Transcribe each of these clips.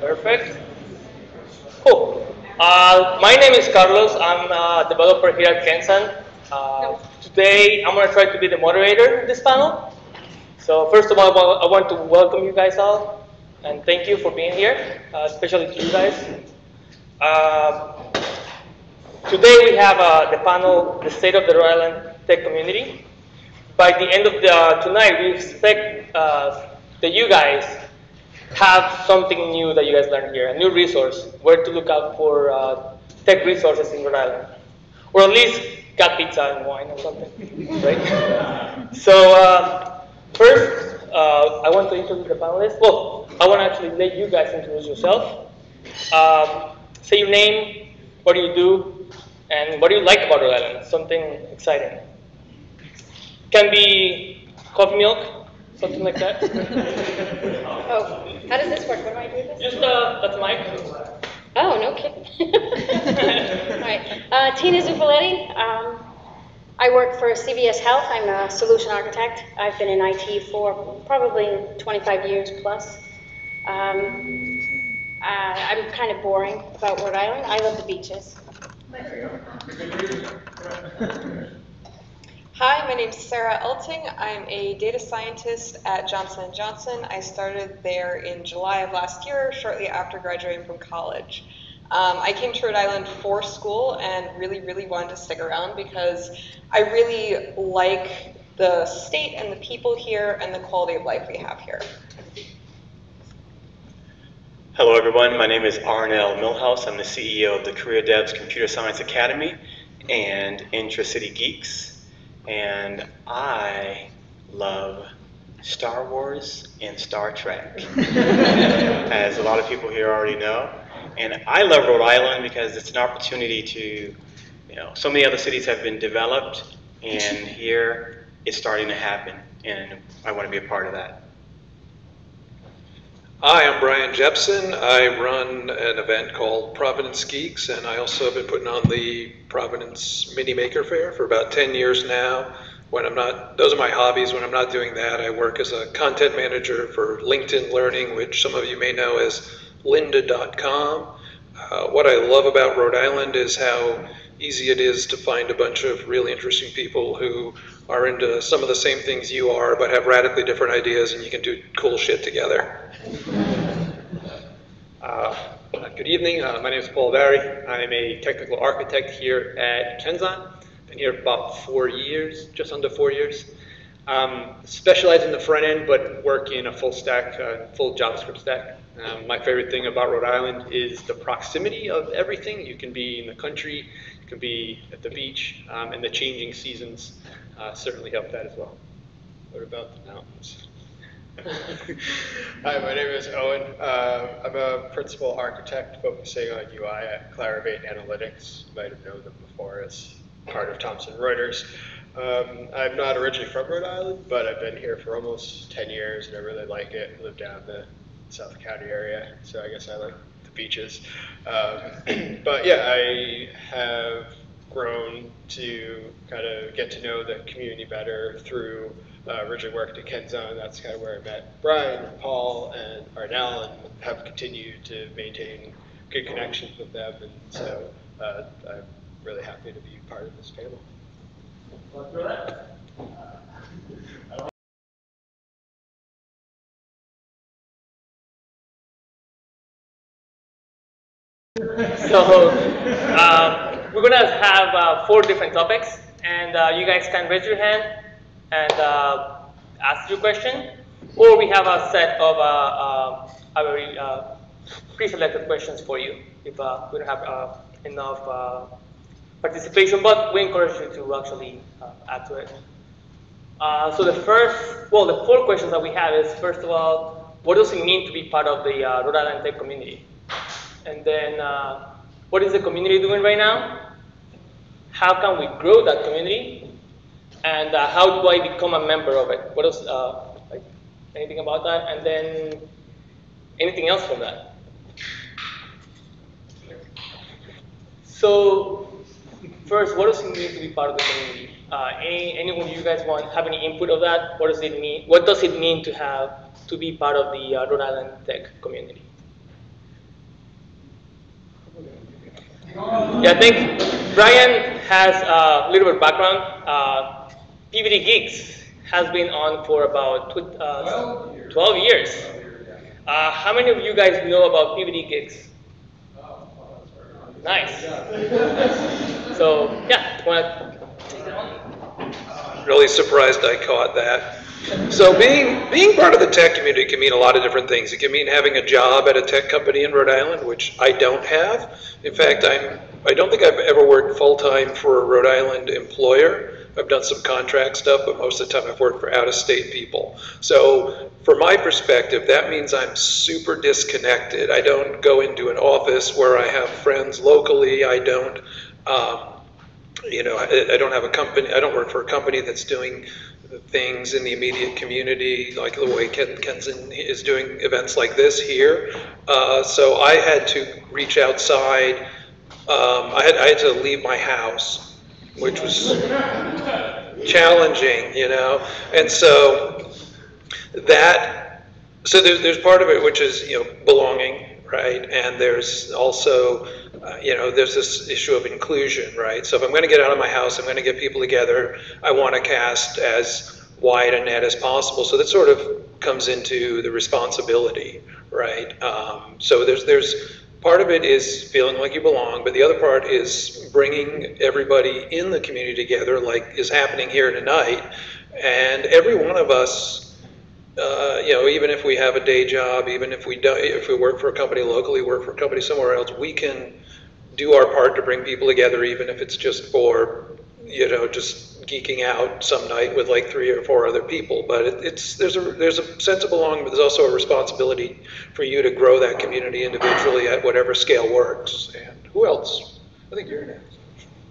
Perfect. Cool. My name is Carlos. I'm a developer here at Kensan. Today, I'm going to try to be the moderator in this panel. So first of all, I want to welcome you guys all, and thank you for being here, especially to you guys. Today we have the panel, the State of the Rhode Island Tech Community. By the end of tonight, we expect that you guys have something new that you guys learned here, a new resource, where to look out for tech resources in Rhode Island. Or at least cat pizza and wine or something, right? So first, I want to introduce the panelists. Well, I want to actually let you guys introduce yourself. Say your name, what do you do, and what do you like about Rhode Island? Something exciting. Can be coffee milk, something like that. Oh, how does this work? What do I do with this? Just that's Mike. Oh, no kidding. All right. Tina Zuffoletti. I work for CVS Health. I'm a solution architect. I've been in IT for probably 25 years plus. I'm kind of boring about Rhode Island. I love the beaches. Hi, my name is Sarah Alton. I'm a data scientist at Johnson & Johnson. I started there in July of last year, shortly after graduating from college. I came to Rhode Island for school and really wanted to stick around because I really like the state and the people here and the quality of life we have here. Hello everyone, my name is Arnell Milhouse. I'm the CEO of the CareerDevs Computer Science Academy and IntraCity Geeks. And I love Star Wars and Star Trek, as a lot of people here already know. And I love Rhode Island because it's an opportunity to, so many other cities have been developed, and here it's starting to happen, and I want to be a part of that. Hi, I'm Bryan Jepsen. I run an event called Providence Geeks, and I also have been putting on the Providence Mini Maker Fair for about 10 years now. When I'm not, those are my hobbies. When I'm not doing that, I work as a content manager for LinkedIn Learning, which some of you may know as lynda.com. What I love about Rhode Island is how easy it is to find a bunch of really interesting people who are into some of the same things you are, but have radically different ideas, and you can do cool shit together. Good evening. My name is Paul Barry. I'm a technical architect here at Kensan. Been here about 4 years, just under 4 years. Specialize in the front end, but work in a full stack, full JavaScript stack. My favorite thing about Rhode Island is the proximity of everything. You can be in the country, you can be at the beach, and the changing seasons certainly help that as well. What about the mountains? Hi, my name is Owen. I'm a principal architect focusing on UI at Clarivate Analytics. You might have known them before as part of Thomson Reuters. I'm not originally from Rhode Island, but I've been here for almost 10 years and I really like it. I live down in the South County area, so I guess I like the beaches. But yeah, I have grown to kind of get to know the community better through originally worked at Kensan. That's kind of where I met Bryan, Paul, and Arnell, and have continued to maintain good connections with them. And so I'm really happy to be part of this panel. So we're going to have 4 different topics, and you guys can raise your hand and ask your question, or we have a set of very pre-selected questions for you if we don't have enough participation, but we encourage you to actually add to it. So the 4 questions that we have is, first of all, what does it mean to be part of the Rhode Island Tech community? And then, what is the community doing right now? How can we grow that community? And how do I become a member of it? What else, like anything about that? And then anything else from that? So first, what does it mean to be part of the community? Anyone of you guys have any input of that? What does it mean? What does it mean to be part of the Rhode Island Tech community? Yeah, I think Bryan has a little bit of background. PVD Geeks has been on for about 12 years. How many of you guys know about PVD Geeks? Nice. So, yeah, want to take it on? Really surprised I caught that. So being part of the tech community can mean a lot of different things. It can mean having a job at a tech company in Rhode Island, which I don't have. In fact, I don't think I've ever worked full-time for a Rhode Island employer. I've done some contract stuff, but most of the time I've worked for out-of-state people. So from my perspective, that means I'm super disconnected. I don't go into an office where I have friends locally. I don't, I don't have a company. I don't work for a company that's doing things in the immediate community, like the way Kenzen is doing events like this here. So I had to reach outside. I had to leave my house, which was challenging, and so there's part of it which is belonging, right? And there's also there's this issue of inclusion, right? So if I'm going to get out of my house, I'm going to get people together, I want to cast as wide a net as possible. So that sort of comes into the responsibility, right? So there's part of it is feeling like you belong, but the other part is bringing everybody in the community together, like is happening here tonight. And every one of us, even if we have a day job, even if we don't, if we work for a company locally, work for a company somewhere else, we can do our part to bring people together, even if it's just for, just geeking out some night with like 3 or 4 other people. But there's a sense of belonging, but there's also a responsibility for you to grow that community individually at whatever scale works. And who else? I think you're next.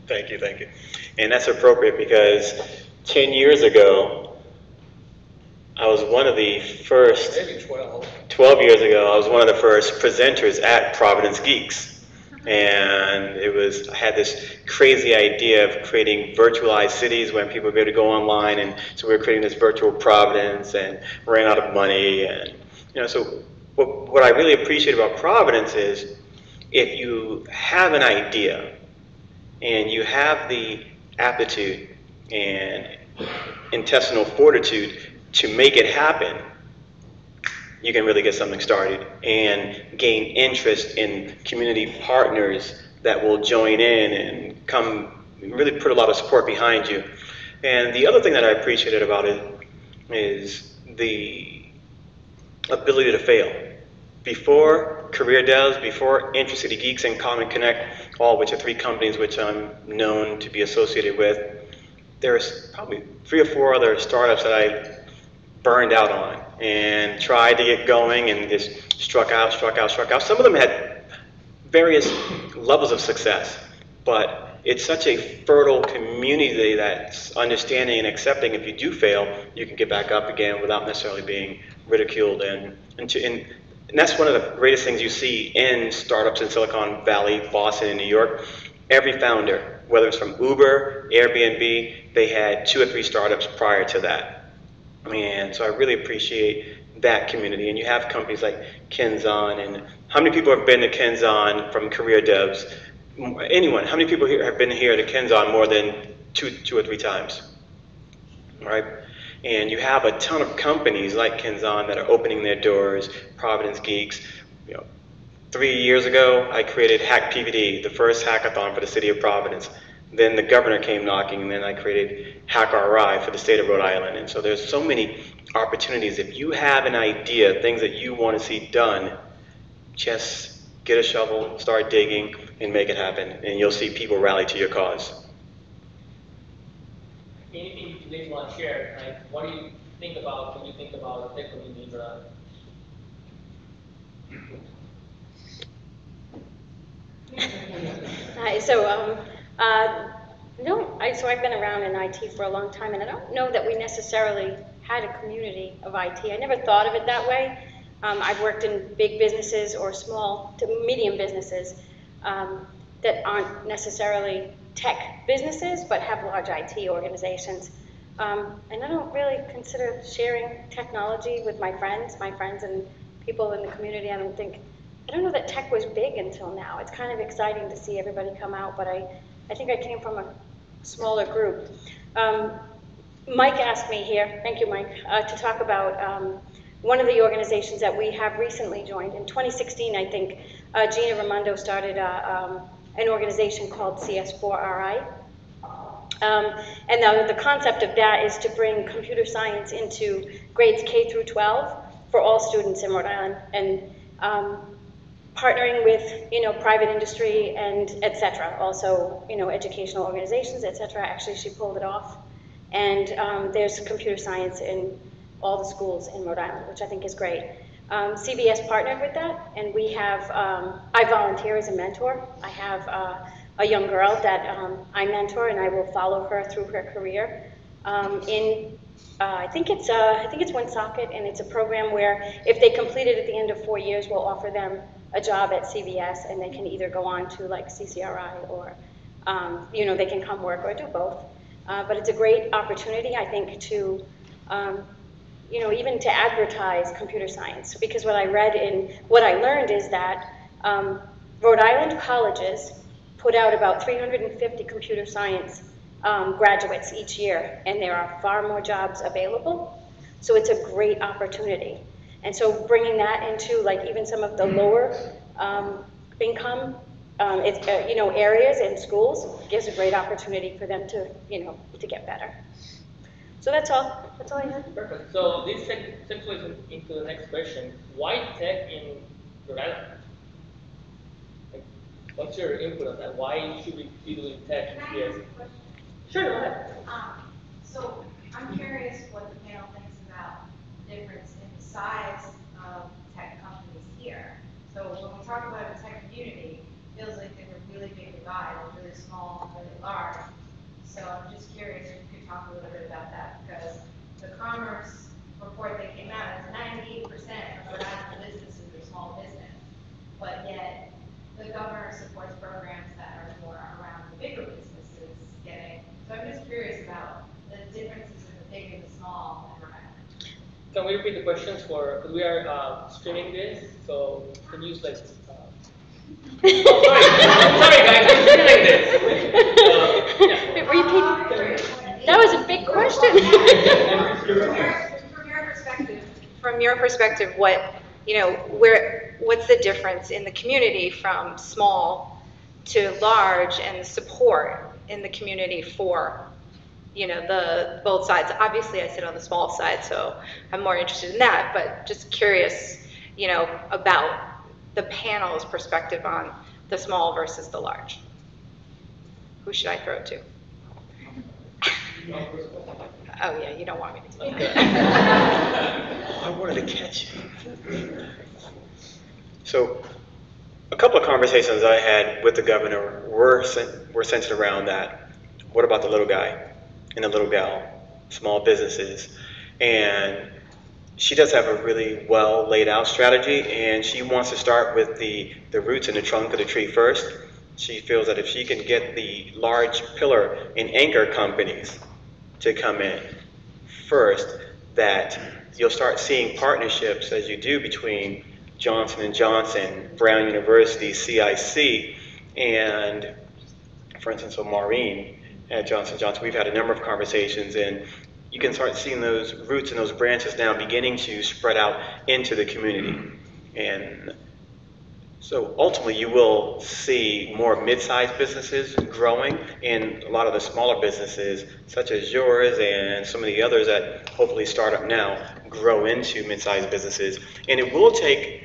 Thank you. And that's appropriate because 10 years ago, I was one of the first, Maybe 12 years ago, I was one of the first presenters at Providence Geeks. And I had this crazy idea of creating virtualized cities when people would be able to go online. And so we were creating this virtual Providence and ran out of money. And, so what I really appreciate about Providence is if you have an idea and you have the aptitude and intestinal fortitude to make it happen, you can really get something started and gain interest in community partners that will join in and come really put a lot of support behind you. And the other thing that I appreciated about it is the ability to fail. Before CareerDevs, before IntraCity, Geeks, and Common Connect, all which are 3 companies which I'm known to be associated with, there's probably 3 or 4 other startups that I burned out on and tried to get going and just struck out. Some of them had various levels of success, but it's such a fertile community that's understanding and accepting. If you do fail, you can get back up again without necessarily being ridiculed. And that's one of the greatest things you see in startups in Silicon Valley, Boston, and New York. Every founder, whether it's from Uber, Airbnb, they had 2 or 3 startups prior to that. And so I really appreciate that community. And you have companies like Kenzen, and how many people have been to Kenzen from CareerDevs? Anyone? How many people here have been here to Kenzen more than two or 3 times? Right? And you have a ton of companies like Kenzen that are opening their doors. Providence Geeks. 3 years ago, I created Hack PVD, the first hackathon for the city of Providence. Then the governor came knocking, and then I created Hack RI for the state of Rhode Island. And so there's so many opportunities. If you have an idea, things that you want to see done, just get a shovel, start digging, and make it happen. And you'll see people rally to your cause. Anything you guys want to share? Like, what do you think about when you think about tech community in Rhode Island? Hi, so I've been around in IT for a long time, and I don't know that we necessarily had a community of IT. I never thought of it that way. I've worked in big businesses or small to medium businesses that aren't necessarily tech businesses, but have large IT organizations. And I don't really consider sharing technology with my friends and people in the community. I don't think I don't know that tech was big until now. It's kind of exciting to see everybody come out, but I think I came from a smaller group. Mike asked me here, thank you Mike, to talk about one of the organizations that we have recently joined. In 2016, I think, Gina Raimondo started an organization called CS4RI. And the concept of that is to bring computer science into grades K through 12 for all students in Rhode Island, and partnering with, private industry and et cetera, also, educational organizations, et cetera. Actually, she pulled it off. And there's computer science in all the schools in Rhode Island, which I think is great. CBS partnered with that, and we have, I volunteer as a mentor. I have a young girl that I mentor, and I will follow her through her career. I think it's Woonsocket, and it's a program where if they complete it at the end of 4 years, we'll offer them a job at CBS, and they can either go on to like CCRI or, they can come work or do both. But it's a great opportunity, I think, to, even to advertise computer science. Because what I learned is that Rhode Island colleges put out about 350 computer science graduates each year, and there are far more jobs available. So it's a great opportunity. And so bringing that into like even some of the lower income areas and schools gives a great opportunity for them to, to get better. So that's all. That's all I have. Perfect. So this segues into the next question. Why tech in Rhode Island? What's your input on that? Why should we be doing tech? Can I ask a question? Sure, go ahead. So I'm curious what the panel thinks about the difference in the size of tech companies here. So when we talk about a tech community, it feels like there's a really big divide, really small and really large. So I'm just curious if you could talk a little bit about that, because the Commerce report that came out is 98% of Rhode Island businesses are small business, but yet the governor supports programs that are more around the bigger businesses getting. So I'm just curious about the differences in the big and the small in Rhode Island. Can we repeat the questions because we are streaming this, so can you use like. Sorry guys, we're streaming this. Repeat. That was a big question. From your perspective, what's the difference in the community from small to large, and the support in the community for, the both sides? Obviously, I sit on the small side, so I'm more interested in that. But just curious, about the panel's perspective on the small versus the large. Who should I throw it to? Oh yeah, you don't want me to do that. I wanted to catch you. So, a couple of conversations I had with the governor were centered around that. What about the little guy and the little gal, small businesses? And she does have a really well laid out strategy, and she wants to start with the roots and the trunk of the tree first. She feels that if she can get the large pillar and anchor companies to come in first, that you'll start seeing partnerships as you do between Johnson & Johnson, Brown University, CIC, and, for instance, Maureen at Johnson & Johnson. We've had a number of conversations, and you can start seeing those roots and those branches now beginning to spread out into the community. And so ultimately you will see more mid-sized businesses growing, and a lot of the smaller businesses, such as yours and some of the others that hopefully start up now, grow into mid-sized businesses. And it will take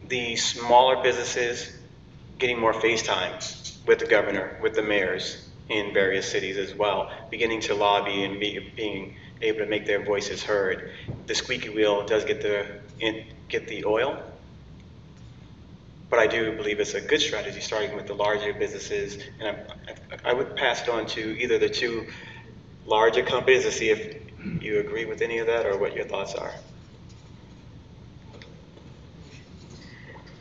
the smaller businesses getting more FaceTimes with the governor, with the mayors in various cities as well, beginning to lobby and being able to make their voices heard. The squeaky wheel does get the oil, but I do believe it's a good strategy starting with the larger businesses, and I would pass it on to either the two larger companies to see if you agree with any of that or what your thoughts are.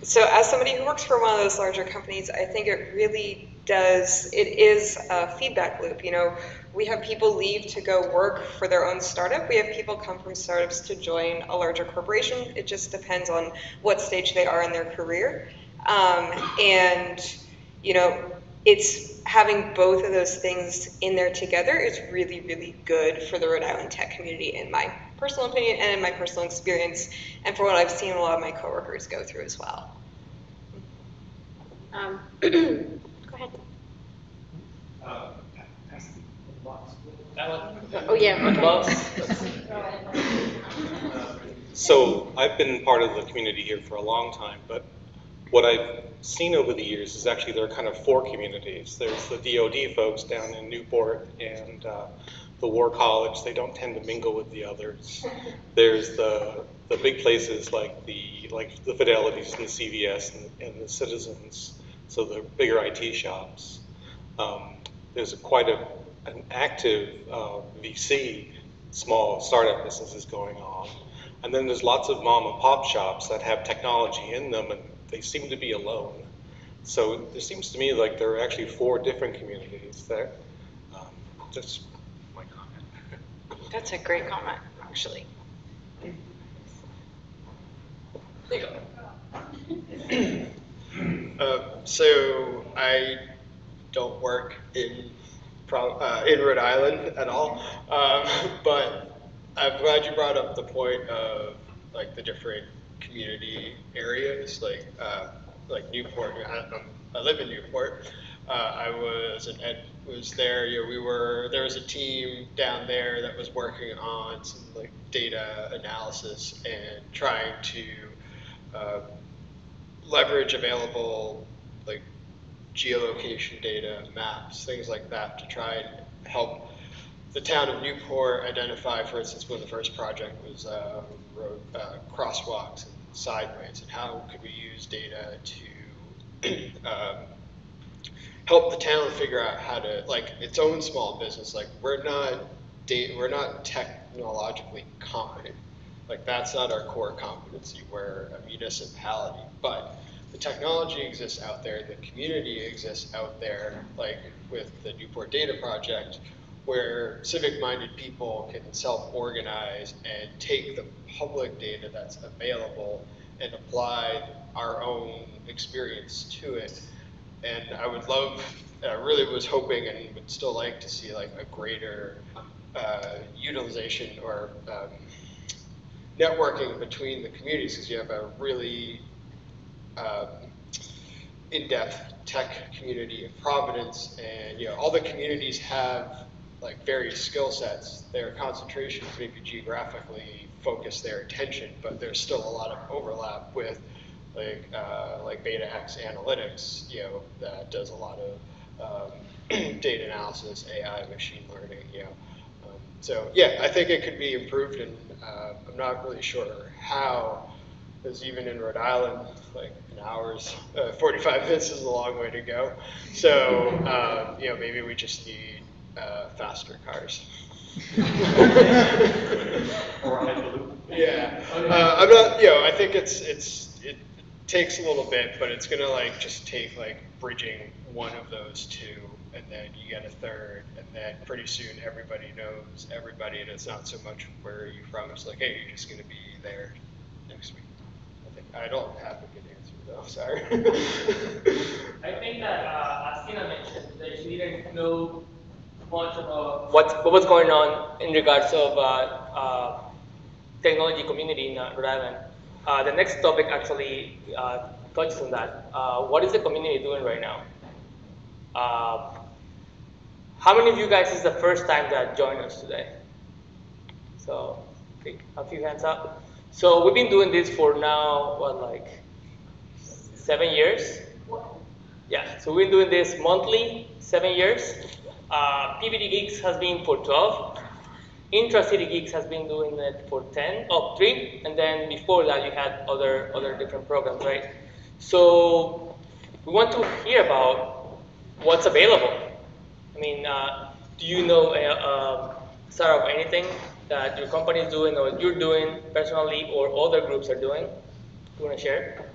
So as somebody who works for one of those larger companies, I think it really it is a feedback loop. You know, we have people leave to go work for their own startup. We have people come from startups to join a larger corporation. It just depends on what stage they are in their career. And, you know, it's having both of those things in there together is really, really good for the Rhode Island tech community, in my personal opinion and in my personal experience, and for what I've seen a lot of my coworkers go through as well. Go ahead. Oh, yeah. Okay. So I've been part of the community here for a long time, but what I've seen over the years is actually there are kind of four communities. There's the DoD folks down in Newport and the War College. They don't tend to mingle with the others. There's the big places like the Fidelities and the CVS and the Citizens, so the bigger IT shops. There's quite an active VC, small startup businesses going on. And then there's lots of mom and pop shops that have technology in them, and they seem to be alone. So it seems to me like there are actually four different communities there. That's my comment. That's a great comment, actually. There you go. So I don't work in Rhode Island at all, but I'm glad you brought up the point of like the different community areas, like Newport. I live in Newport. I was there. You know, there was a team down there that was working on some like data analysis and trying to leverage available like geolocation data, maps, things like that to try and help the town of Newport identify, for instance, when the first project was road crosswalks and sideways, and how could we use data to help the town figure out how to, like, its own small business. Like, we're not technologically competent. Like, that's not our core competency. We're a municipality, but the technology exists out there, the community exists out there, like with the Newport Data Project, where civic-minded people can self-organize and take the public data that's available and apply our own experience to it. And I would love, I really was hoping and would still like to see like a greater utilization or networking between the communities, because you have a really in-depth tech community in Providence, and you know all the communities have like various skill sets. Their concentrations maybe geographically focus their attention, but there's still a lot of overlap with like Beta X Analytics, you know, that does a lot of data analysis, AI, machine learning, you know. So yeah, I think it could be improved, and I'm not really sure how, because even in Rhode Island, like an hour's 45 minutes is a long way to go. So you know, maybe we just need faster cars. Yeah, I'm not. You know, I think it takes a little bit, but it's gonna like just take like bridging one of those two, and then you get a third, and then pretty soon everybody knows everybody, and it's not so much where are you from. It's like, hey, you're just gonna be there next week. I don't have a good answer though. Sorry. I think that as Tina mentioned, that she didn't know much about what was going on in regards of technology community in Rhode Island. The next topic actually touches on that. What is the community doing right now? How many of you guys is the first time that joined us today? So, take a few hands up. So we've been doing this for now, what, like 7 years? Yeah, so we've been doing this monthly, 7 years. PBD Geeks has been for 12. IntraCity Geeks has been doing it for 3, and then before that you had other different programs, right? So we want to hear about what's available. I mean, do you know, Sarah, of anything that your company is doing or you're doing personally or other groups are doing? You want to share?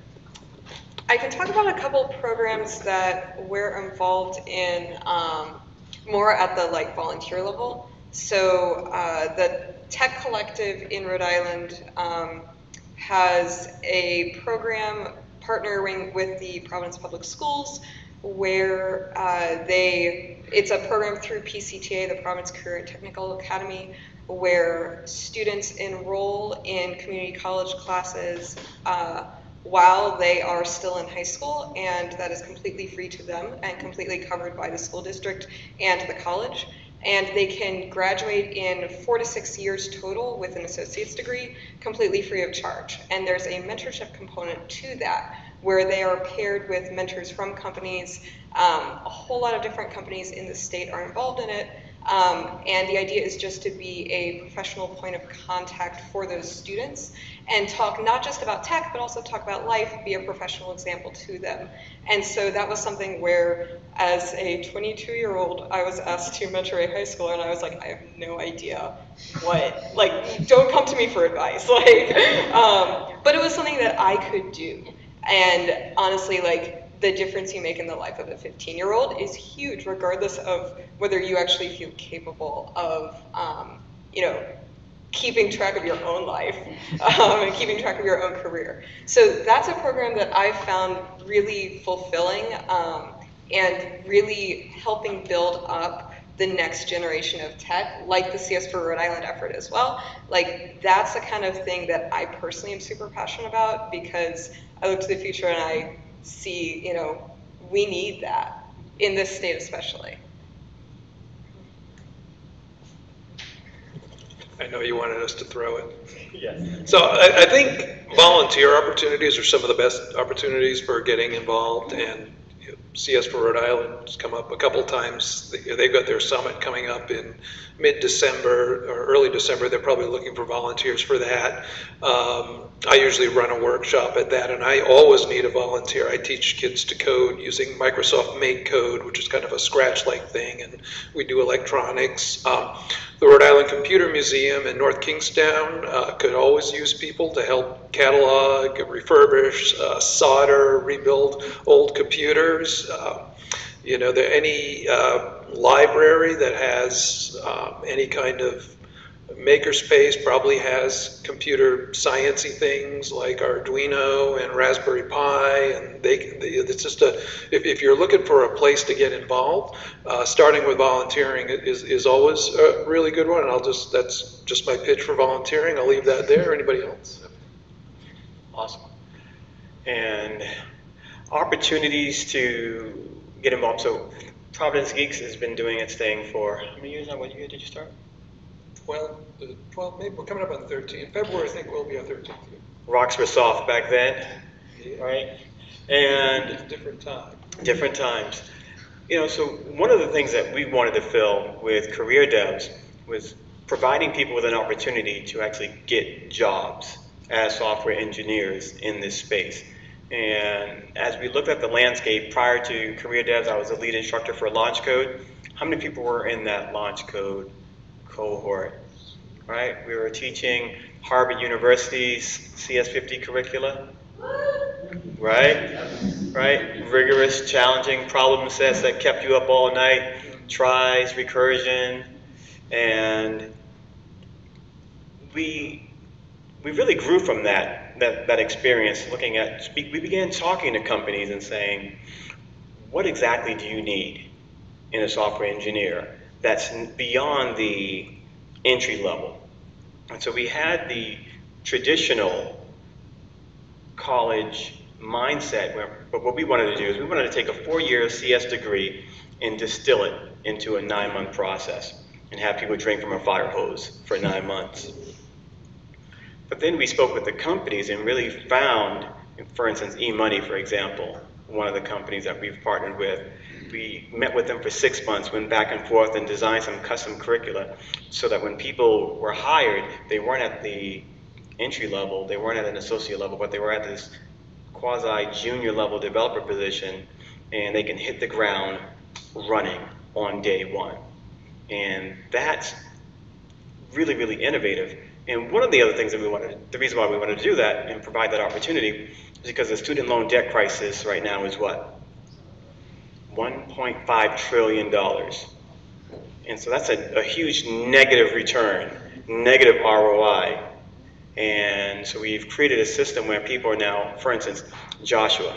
I can talk about a couple programs that we're involved in more at the volunteer level. So the Tech Collective in Rhode Island has a program partnering with the Providence Public Schools where it's a program through PCTA, the Providence Career and Technical Academy, where students enroll in community college classes while they are still in high school, and that is completely free to them and completely covered by the school district and the college. And they can graduate in 4 to 6 years total with an associate's degree, completely free of charge. And there's a mentorship component to that, where they are paired with mentors from companies. A whole lot of different companies in the state are involved in it. And the idea is just to be a professional point of contact for those students and talk not just about tech, but also talk about life, be a professional example to them. And so that was something where, as a 22-year-old, I was asked to mentor a high schooler, and I was like, I have no idea what, don't come to me for advice. But it was something that I could do. And honestly, the difference you make in the life of a 15-year-old is huge, regardless of whether you actually feel capable of, keeping track of your own life and keeping track of your own career. So that's a program that I found really fulfilling and really helping build up the next generation of tech, like the CS for Rhode Island effort as well. That's the kind of thing that I personally am super passionate about, because I look to the future and I see, we need that in this state especially. I know you wanted us to throw it. Yes. So I think volunteer opportunities are some of the best opportunities for getting involved, and CS for Rhode Island has come up a couple times. They've got their summit coming up in mid-December or early December. They're probably looking for volunteers for that. I usually run a workshop at that, and I always need a volunteer. I teach kids to code using Microsoft Make Code, which is kind of a Scratch-like thing, and we do electronics. The Rhode Island Computer Museum in North Kingstown could always use people to help catalog, refurbish, solder, rebuild old computers. Any library that has any kind of makerspace probably has computer science-y things like Arduino and Raspberry Pi, and it's just if you're looking for a place to get involved, starting with volunteering is always a really good one. And that's just my pitch for volunteering. I'll leave that there. Anybody else? Awesome. And opportunities to get involved. So Providence Geeks has been doing its thing for how many years now? What year did you start? 12, maybe we're coming up on 13. In February, I think we'll be on 13th year. Rocks were soft back then, Yeah. right? And Different time. different times. So one of the things that we wanted to fill with CareerDevs was providing people with an opportunity to actually get jobs as software engineers in this space. And as we looked at the landscape prior to CareerDevs, I was a lead instructor for Launch Code. How many people were in that Launch Code cohort, right? We were teaching Harvard University's CS50 curricula, right? Rigorous, challenging problem sets that kept you up all night, tries, recursion, and we really grew from that experience. We began talking to companies and saying, what exactly do you need in a software engineer that's beyond the entry level? And so we had the traditional college mindset, but what we wanted to do is we wanted to take a 4-year CS degree and distill it into a 9-month process and have people drink from a fire hose for 9 months. But then we spoke with the companies and really found, for instance, eMoney, for example, one of the companies that we've partnered with. We met with them for 6 months, went back and forth and designed some custom curricula so that when people were hired, they weren't at the entry level, they weren't at an associate level, but they were at this quasi-junior level developer position, and they can hit the ground running on day one. And that's really, really innovative. And one of the other things that the reason why we wanted to do that and provide that opportunity because the student loan debt crisis right now is what? $1.5 trillion. And so that's a huge negative return, negative ROI. And so we've created a system where people are now, for instance, Joshua.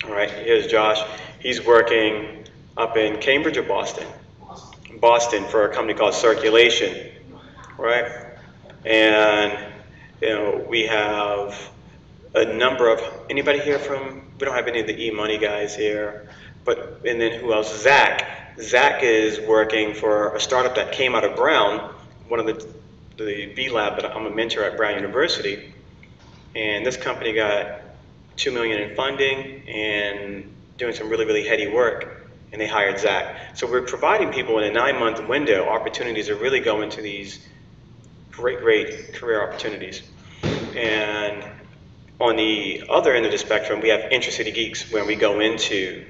All right, here's Josh. He's working up in Cambridge or Boston? Boston for a company called Circulation, right? And we have a number of, anybody here from, we don't have any of the e-money guys here, but, and then who else? Zach. Zach is working for a startup that came out of Brown, one of the B Lab that I'm a mentor at Brown University, and this company got $2 million in funding and doing some really, really heady work, and they hired Zach. So we're providing people in a 9-month window opportunities to really go into these great, great career opportunities. And on the other end of the spectrum, we have IntraCity Geeks, where we go into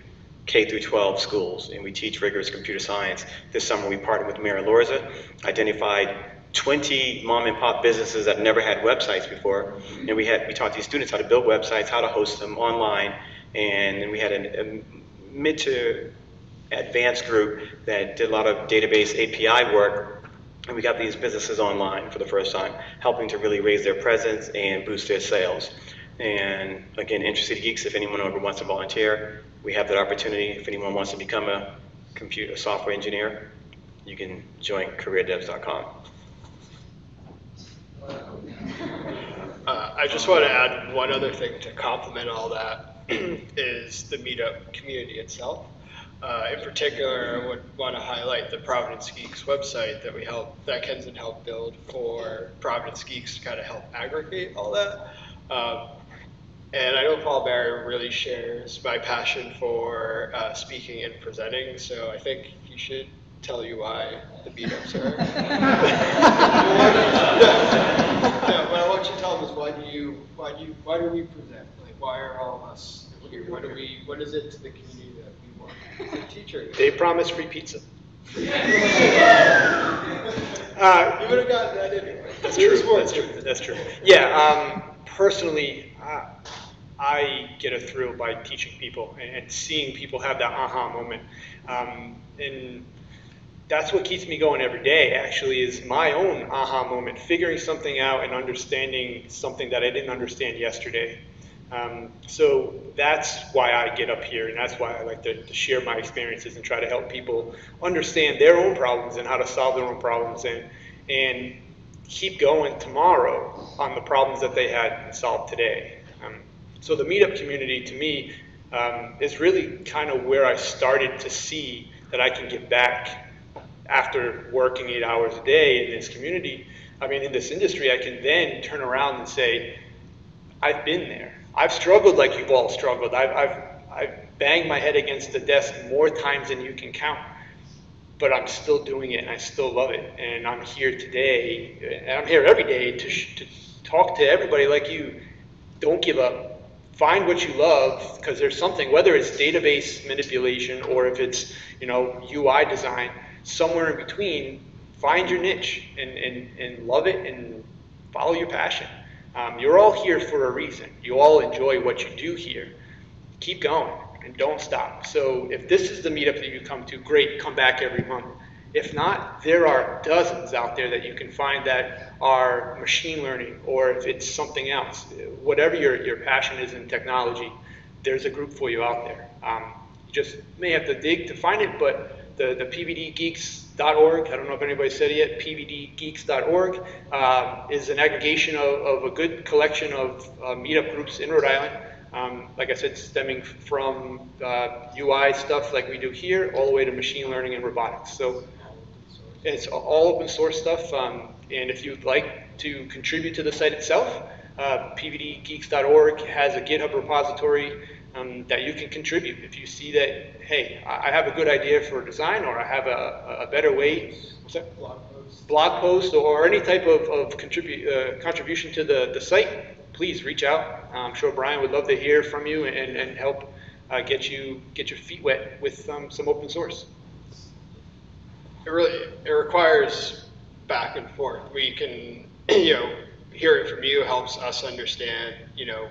K through 12 schools and we teach rigorous computer science. This summer we partnered with Mary Lorza, identified 20 mom and pop businesses that never had websites before, and we taught these students how to build websites, how to host them online, and then we had a mid to advanced group that did a lot of database API work, and we got these businesses online for the first time, helping to really raise their presence and boost their sales. And again, IntraCity Geeks, if anyone ever wants to volunteer, we have that opportunity. If anyone wants to become a software engineer, you can join CareerDevs.com. I just want to add one other thing to complement all that is the meetup community itself. In particular, I would want to highlight the Providence Geeks website that Kenzen helped build for Providence Geeks to kind of help aggregate all that. And I know Paul Barry really shares my passion for speaking and presenting, so I think he should tell you why the meetups are. No, what I want you to tell them is why do we present? Like, why are all of us here? What is it to the community that we want? The teacher. They promise free pizza. You would have gotten that anyway. That's true. That's true. Yeah. Personally, I get a thrill by teaching people and seeing people have that aha moment, and that's what keeps me going every day, actually, is my own aha moment, figuring something out and understanding something that I didn't understand yesterday. So that's why I get up here, and that's why I like to share my experiences and try to help people understand their own problems and how to solve their own problems, and keep going tomorrow on the problems that they had solved today. So the meetup community, to me, is really kind of where I started to see that I can give back. After working 8 hours a day in this community, in this industry, I can then turn around and say, I've been there. I've struggled like you've all struggled. I've banged my head against the desk more times than you can count, but I'm still doing it and I still love it. And I'm here today, and I'm here every day to talk to everybody like you. Don't give up. Find what you love, because there's something, whether it's database manipulation or if it's UI design, somewhere in between, find your niche and love it and follow your passion. You're all here for a reason. You all enjoy what you do here. Keep going and don't stop. So if this is the meetup that you come to, great, come back every month. If not, there are dozens out there that you can find that are machine learning, or if it's something else, whatever your passion is in technology, there's a group for you out there. You just may have to dig to find it, but the pvdgeeks.org, I don't know if anybody said it yet, pvdgeeks.org is an aggregation of a good collection of meetup groups in Rhode Island. Like I said, stemming from UI stuff like we do here, all the way to machine learning and robotics. So it's all open source stuff, and if you'd like to contribute to the site itself, pvdgeeks.org has a GitHub repository that you can contribute. If you see that, hey, I have a good idea for design, or I have a better way, blog post, or any type of contribution to the site, please reach out. I'm sure Bryan would love to hear from you and help get your feet wet with some open source. It requires back and forth. We can, hearing from you helps us understand,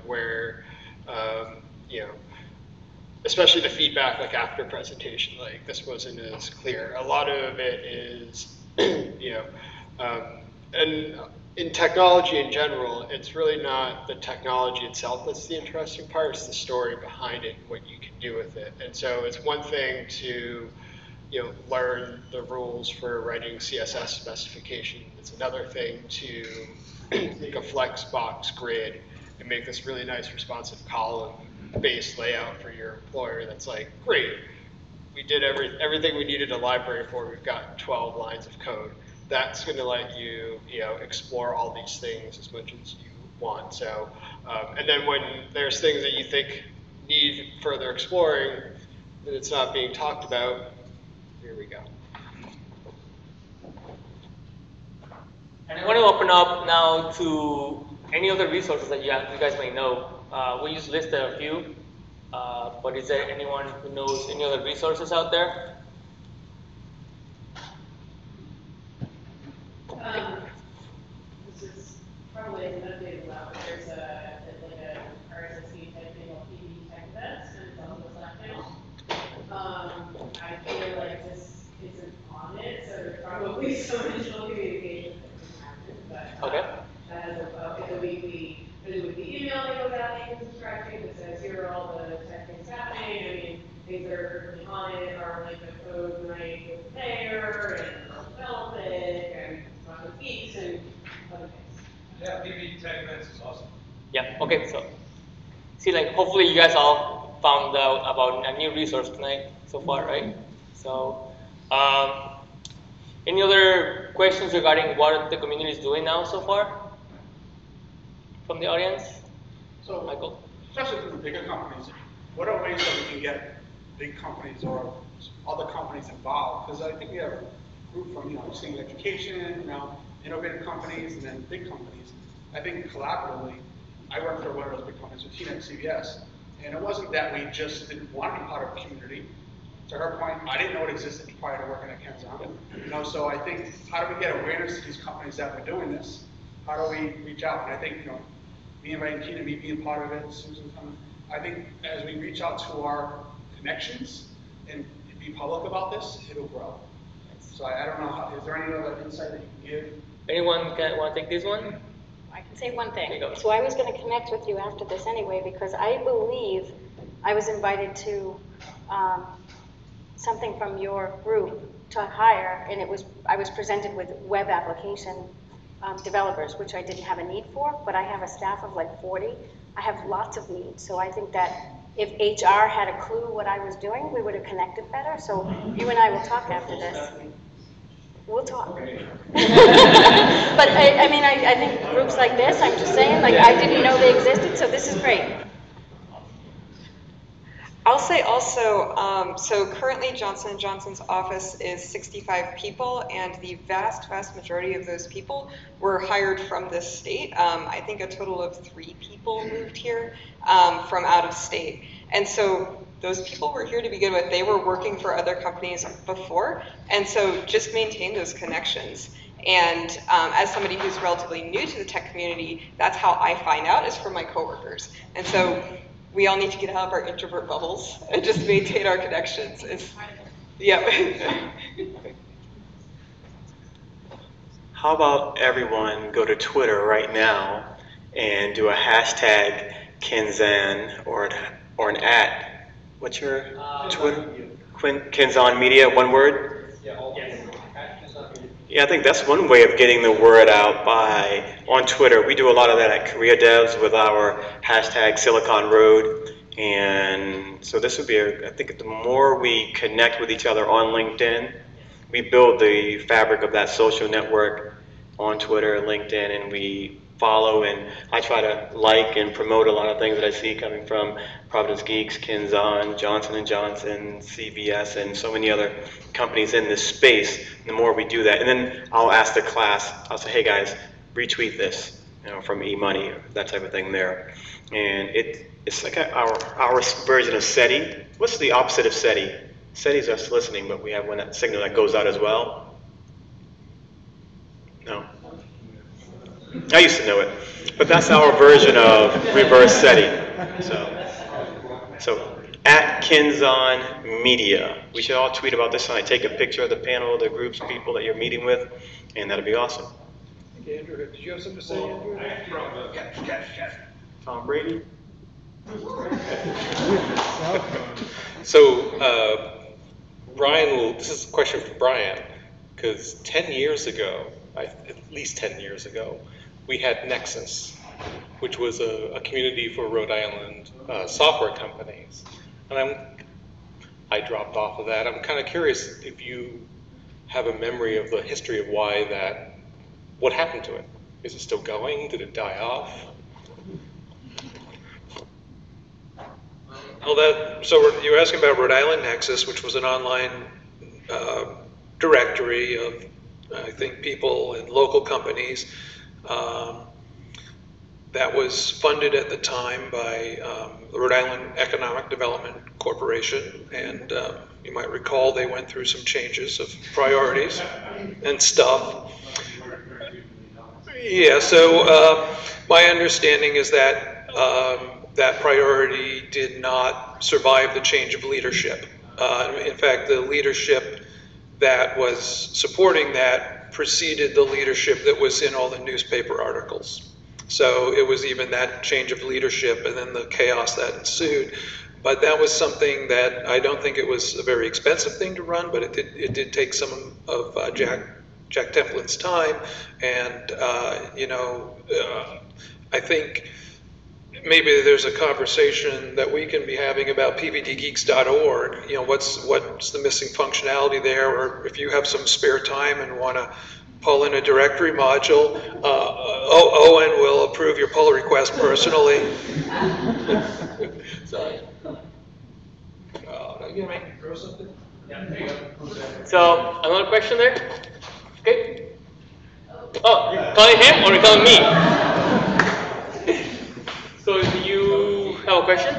where you know, especially the feedback like after presentation, like this wasn't as clear. A lot of it is, you know, and in technology in general, it's really not the technology itself that's the interesting part, it's the story behind it, what you can do with it. And so it's one thing to, you know, learn the rules for writing CSS specification. It's another thing to make a flex box grid and make this really nice responsive column-based layout for your employer that's like, great, we did everything we needed a library for, we've got 12 lines of code. That's going to let you, you know, explore all these things as much as you want. So, and then when there's things that you think need further exploring, and it's not being talked about, here we go. And I want to open up now to any other resources that you guys may know. We just listed a few, but is there anyone who knows any other resources out there? This is probably an updated one, but there's like a RSS type thing called PD Technologist, and it's on the Slack channel. I feel like this isn't on it, so there's probably some additional communication that can happen. But Okay. that has it's a weekly, there's a weekly email that goes out that you can subscribe to that says here are all the tech things happening. I mean, things that are currently on it are like the code night with the mayor and develop it and run with Geeks and other things. Yeah, PB Tech Events is awesome. Yeah, okay, so see, like, hopefully you guys all found out about a new resource tonight so far, right? So, any other questions regarding what the community is doing now so far from the audience? So, Michael? Especially for the bigger companies, what are ways that we can get big companies or other companies involved? Because I think we have a group from, you know, seeing education, you know, innovative companies, and then big companies. I think collaboratively, I worked for one of those big companies with Tina at CVS, and it wasn't that we just didn't want to be part of a community. To her point, I didn't know it existed prior to working at Kenzon. You know, so I think, how do we get awareness to these companies that we're doing this? How do we reach out? And I think, you know, me inviting Tina, me being part of it, Susan coming, I think as we reach out to our connections and be public about this, it'll grow. So I don't know, how, is there any other insight that you can give? Anyone want to take this one? I can say one thing. There you go. So I was going to connect with you after this anyway, because I believe I was invited to something from your group to hire, and I was presented with web application developers, which I didn't have a need for, but I have a staff of like 40. I have lots of needs, so I think that if HR had a clue what I was doing, we would have connected better. So you and I will talk after this. We'll talk. But I mean, I think groups like this, I'm just saying, like, I didn't know they existed, so this is great. I'll say also, so currently Johnson & Johnson's office is 65 people, and the vast majority of those people were hired from this state. I think a total of 3 people moved here from out of state. And so those people were here to begin with. They were working for other companies before, and so just maintain those connections. And as somebody who's relatively new to the tech community, that's how I find out, is from my coworkers. And so we all need to get out of our introvert bubbles and just maintain our connections. Yeah. How about everyone go to Twitter right now and do a hashtag Kenzan or an @. What's your Twitter? Kenzan Media, one word? Yeah, I think that's one way of getting the word out on Twitter. We do a lot of that at CareerDevs with our hashtag Silicon Road. And so this would be, I think the more we connect with each other on LinkedIn, we build the fabric of that social network on Twitter, LinkedIn, and we follow, and I try to like and promote a lot of things that I see coming from Providence Geeks, Kenzan, Johnson & Johnson, CVS, and so many other companies in this space. The more we do that, and then I'll ask the class, I'll say, hey guys, retweet this, you know, from eMoney, or that type of thing there. And it's like our version of SETI. What's the opposite of SETI? SETI is us listening, but we have that signal that goes out as well. No? I used to know it, but that's our version of reverse SETI. So at Kinzon Media. We should all tweet about this, and I take a picture of the panel, the groups, people that you're meeting with, and that'll be awesome. Okay, Andrew, did you have something to say, Andrew? Tom Brady. So, Brian, this is a question for Brian, because 10 years ago, at least 10 years ago, we had Nexus, which was a community for Rhode Island software companies. And I dropped off of that. I'm kind of curious if you have a memory of the history of what happened to it. Is it still going? Did it die off? Well, so you're asking about Rhode Island Nexus, which was an online directory of, I think, people and local companies that was funded at the time by the Rhode Island Economic Development Corporation, and you might recall they went through some changes of priorities and stuff. Yeah, so my understanding is that that priority did not survive the change of leadership. In fact, the leadership that was supporting that preceded the leadership that was in all the newspaper articles. So it was even that change of leadership and then the chaos that ensued. But that was something that I don't think it was a very expensive thing to run, but it did take some of Jack Templin's time. And, I think maybe there's a conversation that we can be having about pvdgeeks.org. What's the missing functionality there? Or if you have some spare time and want to pull in a directory module, Owen will approve your pull request personally. Sorry. You make me throw something? Yeah, there you go. So, another question there? Okay. Oh, calling him or are you calling me? So, do you have a question?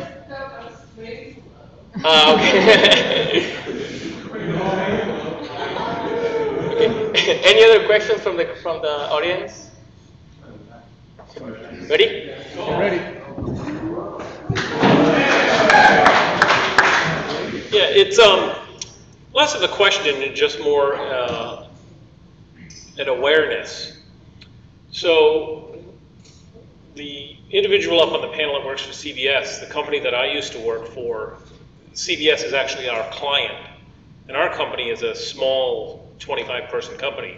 Okay. Okay. Any other questions from the audience? Ready? Ready. Yeah, it's less of a question and just more an awareness. So the individual up on the panel that works for CVS, the company that I used to work for, CVS is actually our client, and our company is a small 25-person company.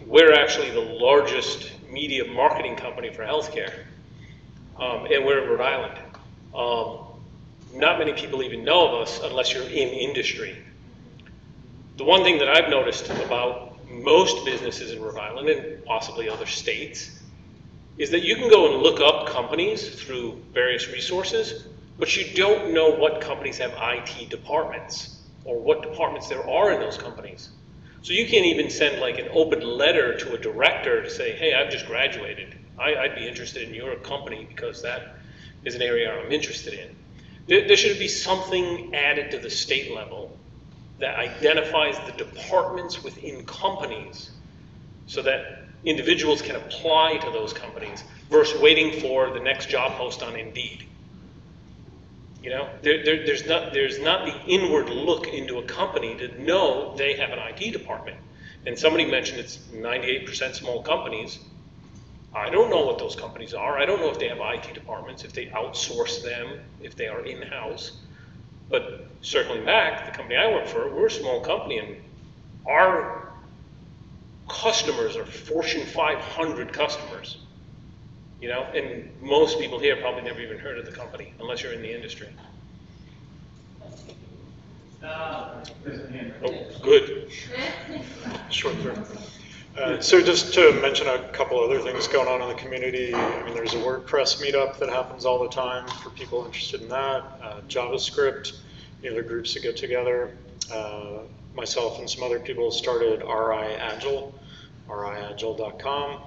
We're actually the largest media marketing company for healthcare, and we're in Rhode Island. Not many people even know of us unless you're in industry. The one thing that I've noticed about most businesses in Rhode Island and possibly other states is that you can go and look up companies through various resources, but you don't know what companies have IT departments or what departments there are in those companies. So you can't even send like an open letter to a director to say, hey, I've just graduated. I'd be interested in your company because that is an area I'm interested in. There should be something added to the state level that identifies the departments within companies so that individuals can apply to those companies versus waiting for the next job post on Indeed. There's not the inward look into a company to know they have an IT department. And somebody mentioned it's 98% small companies. I don't know what those companies are. I don't know if they have IT departments, if they outsource them, if they are in-house. But circling back, the company I work for, we're a small company, and our customers are Fortune 500 customers. And most people here probably never even heard of the company unless you're in the industry. Oh, good. Short term. So just to mention a couple other things going on in the community, there's a WordPress Meetup that happens all the time for people interested in that. JavaScript, the groups that get together. Myself and some other people started RIAgile, riagile.com.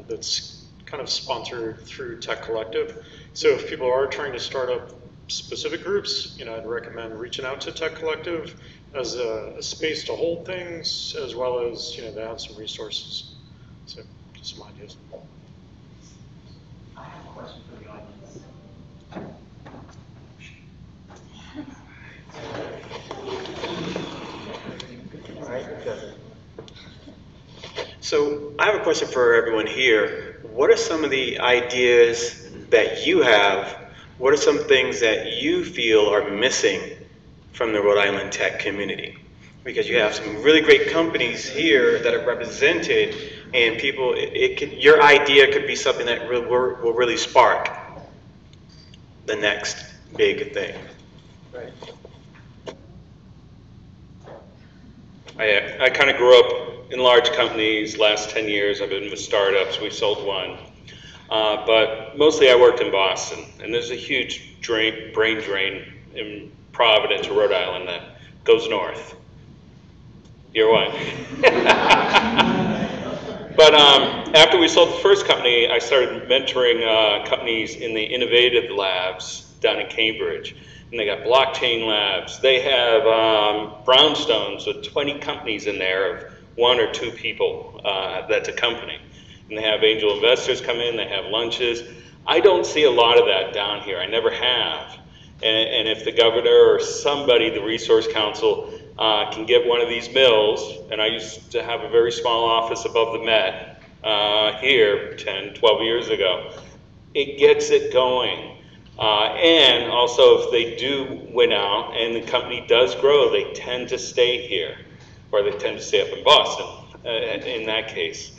That's kind of sponsored through Tech Collective. So if people are trying to start up specific groups, I'd recommend reaching out to Tech Collective as a space to hold things, as well as, they have some resources. So just some ideas. I have a question for the audience. So I have a question for everyone here. What are some of the ideas that you have? What are some things that you feel are missing from the Rhode Island tech community? Because you have some really great companies here that are represented, and people, your idea could be something that will really spark the next big thing. Right. I kind of grew up in large companies. Last 10 years I've been with startups. We sold one. But mostly I worked in Boston. And there's a huge brain drain in Providence, Rhode Island, that goes north. You're one. But after we sold the first company, I started mentoring companies in the innovative labs down in Cambridge. And they got blockchain labs. They have brownstones with 20 companies in there of 1 or 2 people that's a company. And they have angel investors come in, they have lunches. I don't see a lot of that down here. I never have. And if the governor or somebody, the resource council, can get one of these mills, and I used to have a very small office above the Met here 10, 12 years ago, it gets it going. And also, if they do win out and the company does grow, they tend to stay here, or they tend to stay up in Boston in that case.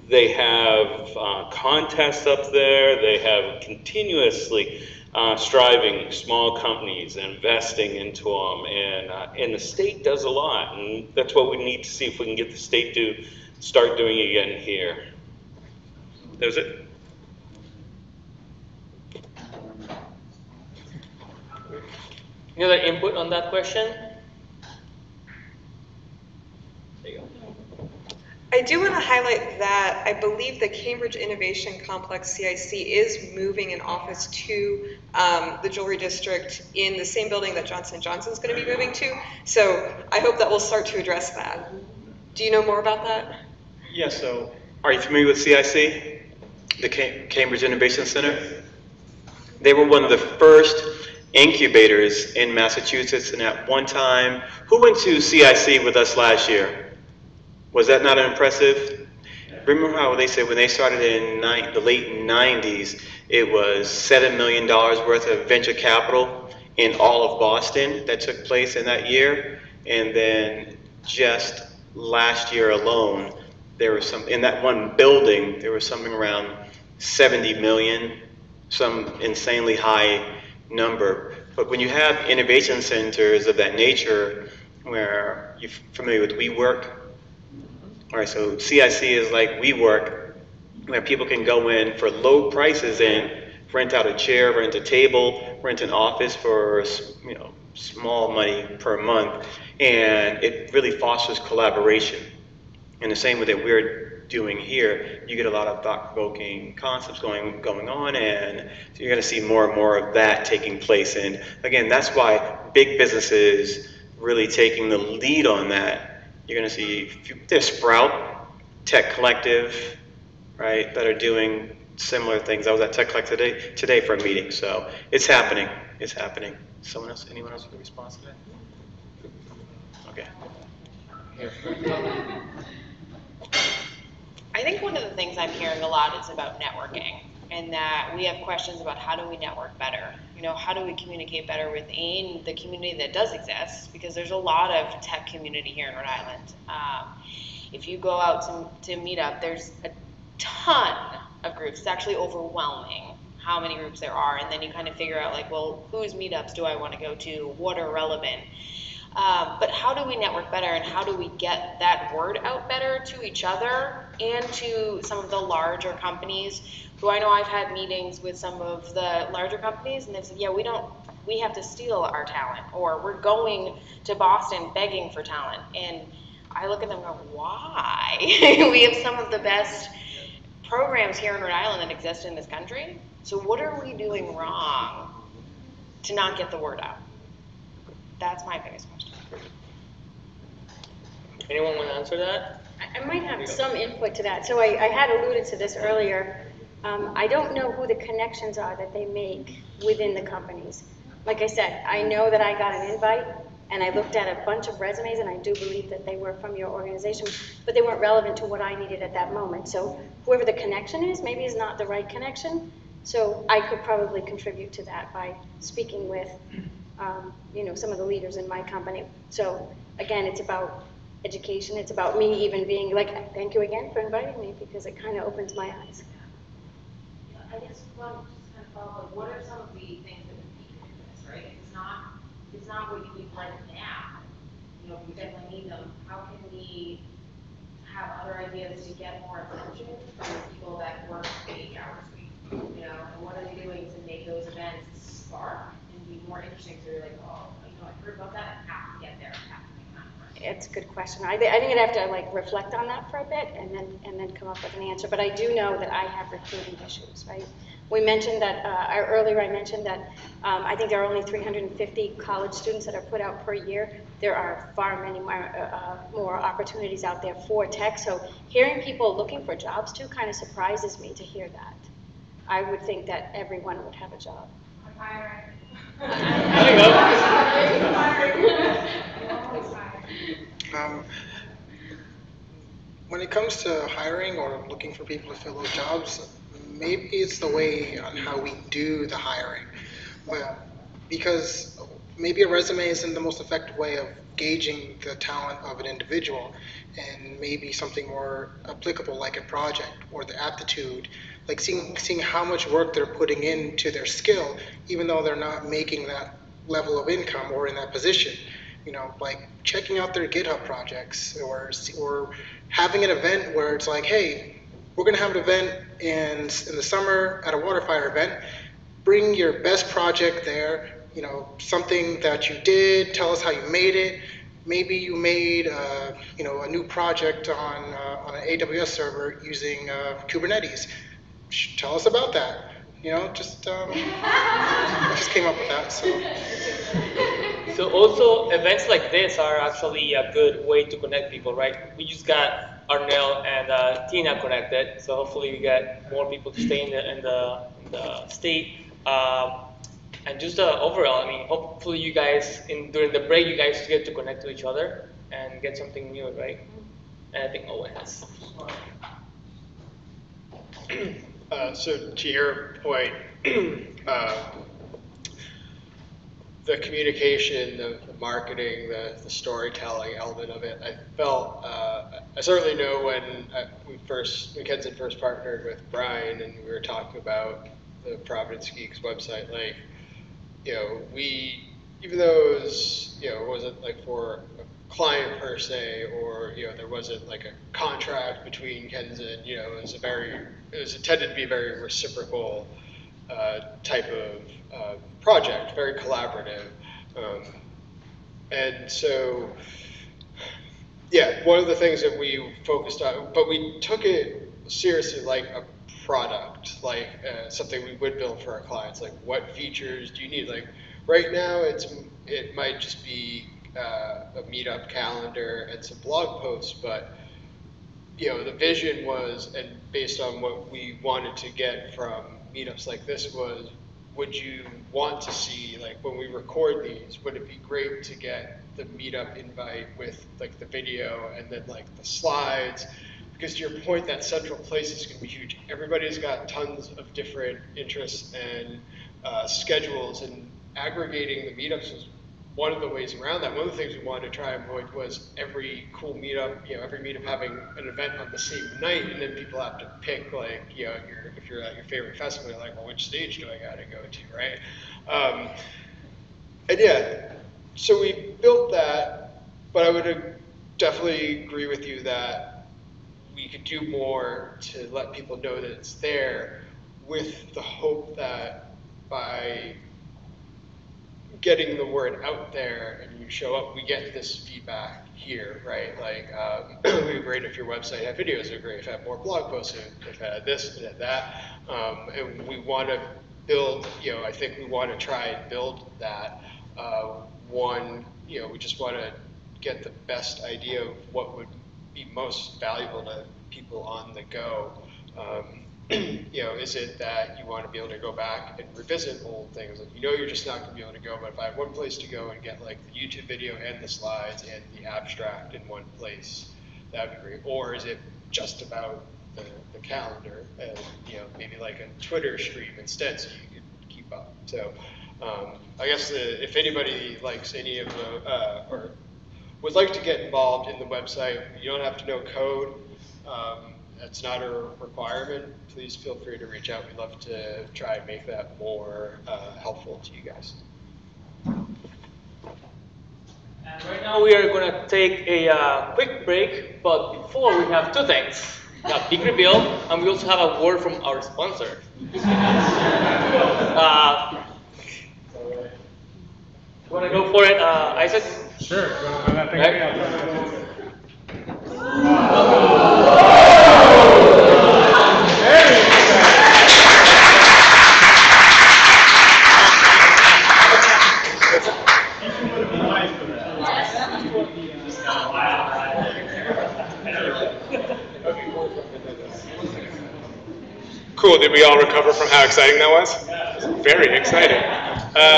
They have contests up there. They have continuously striving small companies, investing into them, and the state does a lot. And that's what we need to see if we can get the state to start doing again here. That was it. Any other input on that question? There you go. I do want to highlight that I believe the Cambridge Innovation Complex, CIC, is moving an office to the Jewelry District in the same building that Johnson & Johnson is going to be moving to. So I hope that will start to address that. Do you know more about that? Yeah, so are you familiar with CIC, the Cambridge Innovation Center? They were one of the first incubators in Massachusetts, and at one time, who went to CIC with us last year? Was that not impressive? Remember how they said when they started in the late 90s, it was $7 million worth of venture capital in all of Boston that took place in that year. And then just last year alone, there was in that one building, there was something around 70 million, some insanely high number. But when you have innovation centers of that nature, where you're familiar with WeWork, all right, so CIC is like WeWork, where people can go in for low prices and rent out a chair, rent a table, rent an office for small money per month, and it really fosters collaboration. In the same way that we're doing here, you get a lot of thought-provoking concepts going on, and so you're going to see more and more of that taking place. And again, that's why big businesses really taking the lead on that. You're going to see there's Sprout, Tech Collective, right, that are doing similar things. I was at Tech Collective today for a meeting, so it's happening. It's happening. Someone else? Anyone else with a response to that? Okay. I think one of the things I'm hearing a lot is about networking, and that we have questions about how do we network better. How do we communicate better within the community that does exist? Because there's a lot of tech community here in Rhode Island. If you go out to Meetup, there's a ton of groups. It's actually overwhelming how many groups there are, and then you kind of figure out whose meetups do I want to go to? What are relevant? But how do we network better, and how do we get that word out better to each other and to some of the larger companies who I know I've had meetings with some of the larger companies, and they've said, yeah, we have to steal our talent, or we're going to Boston begging for talent. And I look at them and go, why? We have some of the best programs here in Rhode Island that exist in this country. So what are we doing wrong to not get the word out? That's my biggest question. Anyone want to answer that? I might have some input to that. So I had alluded to this earlier. I don't know who the connections are that they make within the companies. Like I said, I know that I got an invite and I looked at a bunch of resumes, and I do believe that they were from your organization, but they weren't relevant to what I needed at that moment. So whoever the connection is, maybe is not the right connection. So I could probably contribute to that by speaking with, you know, some of the leaders in my company. So again, it's about education. It's about me even being like, thank you again for inviting me, because it kind of opens my eyes. I guess, well, just kind of follow up, what are some of the things that would be in this, right? If it's not what you need right now, you know, we definitely need them. How can we have other ideas to get more attention from the people that work 8 hours a week? You know, and what are they doing to make those events spark and be more interesting? So you're like, oh, you know, I heard about that, I have to get there, I have to make time for it. It's a good question. I think I'd have to like reflect on that for a bit and then come up with an answer. But I do know that I have recruiting issues, right? We mentioned that earlier. I mentioned that I think there are only 350 college students that are put out per year. There are far many more opportunities out there for tech. So hearing people looking for jobs too kind of surprises me to hear that. I would think that everyone would have a job. I'm hiring. When it comes to hiring or looking for people to fill those jobs, maybe it's the way on how we do the hiring. Because maybe a resume isn't the most effective way of gauging the talent of an individual, and maybe something more applicable like a project or the aptitude, like seeing how much work they're putting into their skill, even though they're not making that level of income or in that position. You know, like checking out their GitHub projects, or having an event where it's like, hey, we're going to have an event in the summer at a water fire event. Bring your best project there, you know, something that you did, tell us how you made it. Maybe you made, you know, a new project on an AWS server using Kubernetes. Tell us about that. You know, just I just came up with that. So also events like this are actually a good way to connect people, right? We just got Arnell and Tina connected, so hopefully we get more people to stay in the state. And just overall, I mean, hopefully you guys, during the break, you guys get to connect to each other and get something new, right? And I think Owen has. So to your point, the communication, the marketing, the storytelling element of it, I felt, I certainly know when Kenton first partnered with Bryan and we were talking about the Providence Geeks website, like, you know, even though it was, you know, it wasn't like for a client per se, or, you know, there wasn't like a contract between Kenton, you know, it was intended to be a very reciprocal type of project, very collaborative. And so, yeah, one of the things that we focused on, but we took it seriously like a product, like something we would build for our clients, like what features do you need? Like right now it might just be a meetup calendar and some blog posts, but you know, the vision was, and based on what we wanted to get from meetups like this was, would you want to see, like when we record these, would it be great to get the meetup invite with like the video and then like the slides? Because to your point, that central place is going to be huge. Everybody's got tons of different interests and schedules, and aggregating the meetups was one of the ways around that. One of the things we wanted to try and avoid was every cool meetup, you know, every meetup having an event on the same night, and then people have to pick, like, you know, if you're at your favorite festival, you're like, well, which stage do I gotta go to, right? And yeah, so we built that, but I would definitely agree with you that we could do more to let people know that it's there, with the hope that by getting the word out there and you show up, we get this feedback here, right? Like, it would be great if your website had videos, it would be great if it had more blog posts, if it had this and had that. And we want to build, you know, I think we want to try and build that. One, you know, we just want to get the best idea of what would be most valuable to people on the go. is it that you want to be able to go back and revisit old things? Like, you're just not going to be able to go, but if I have one place to go and get like the YouTube video and the slides and the abstract in one place, that'd be great. Or is it just about the calendar and maybe like a Twitter stream instead, so you could keep up? So I guess if anybody likes any of the or would like to get involved in the website, you don't have to know code. That's not a requirement. Please feel free to reach out. We'd love to try and make that more helpful to you guys. And right now we are going to take a quick break, but before we have two things. We have big reveal, and we also have a word from our sponsor. You want to go for it, Isaac? Sure. Cool, did we all recover from how exciting that was? Very exciting.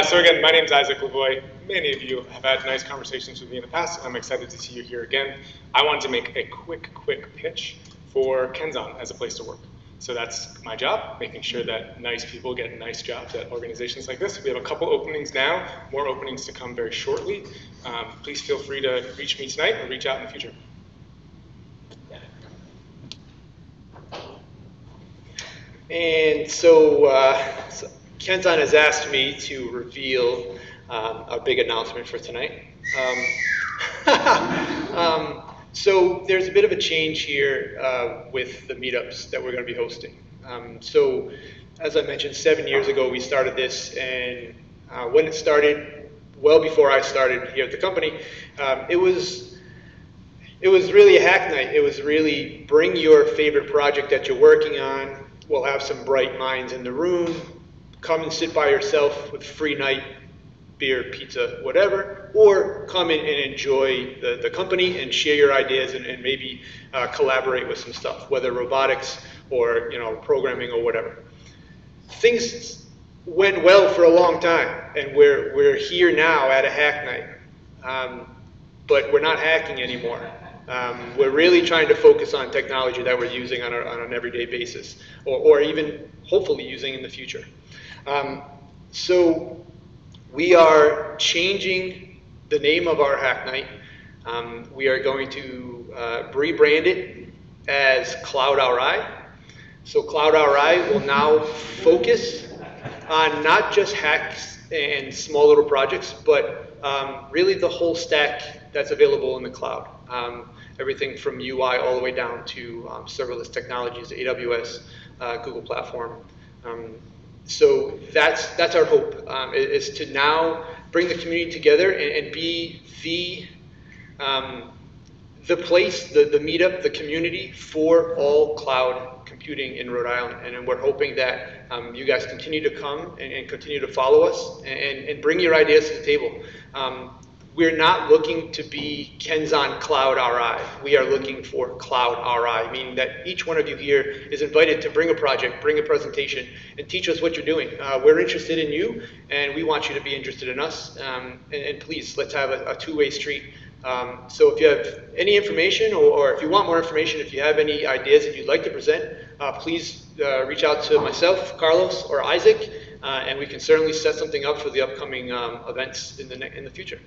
So again, my name is Isaac Lavoie. Many of you have had nice conversations with me in the past. I'm excited to see you here again. I wanted to make a quick pitch for Kenzan as a place to work. So that's my job, making sure that nice people get nice jobs at organizations like this. We have a couple openings now, more openings to come very shortly. Please feel free to reach me tonight or reach out in the future. And so Kenzan has asked me to reveal a big announcement for tonight. So there's a bit of a change here with the meetups that we're going to be hosting. So as I mentioned, 7 years ago we started this, and when it started, well before I started here at the company, it was really a hack night. It was really bring your favorite project that you're working on. We'll have some bright minds in the room. Come and sit by yourself with free night, beer, pizza, whatever, or come in and enjoy the company and share your ideas and maybe collaborate with some stuff, whether robotics or programming or whatever. Things went well for a long time, and we're here now at a hack night, but we're not hacking anymore. We're really trying to focus on technology that we're using on an everyday basis, or even hopefully using in the future. So we are changing the name of our hack night. We are going to rebrand it as Cloud RI. So Cloud RI will now focus on not just hacks and small little projects, but really the whole stack that's available in the cloud. Everything from UI all the way down to serverless technologies, AWS, Google platform. So that's our hope, is to now bring the community together and be the place, the meetup, the community for all cloud computing in Rhode Island. And we're hoping that you guys continue to come and continue to follow us and bring your ideas to the table. We're not looking to be Kenzan Cloud RI. We are looking for Cloud RI, meaning that each one of you here is invited to bring a project, bring a presentation, and teach us what you're doing. We're interested in you, and we want you to be interested in us. And please, let's have a two-way street. So if you have any information, or if you want more information, if you have any ideas that you'd like to present, please reach out to myself, Carlos, or Isaac, and we can certainly set something up for the upcoming events in the future.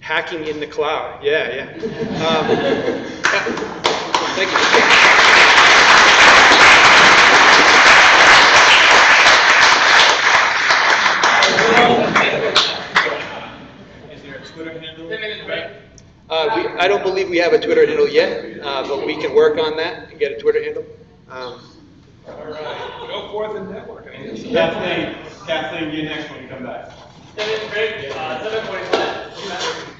Hacking in the cloud, yeah. Thank you. Is there a Twitter handle? I don't believe we have a Twitter handle yet, but we can work on that and get a Twitter handle. All right, go forth and network. Kathleen, you're next when you come back. 7:45.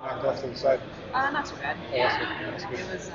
knocked off to the side? Not too bad. Awesome. It was.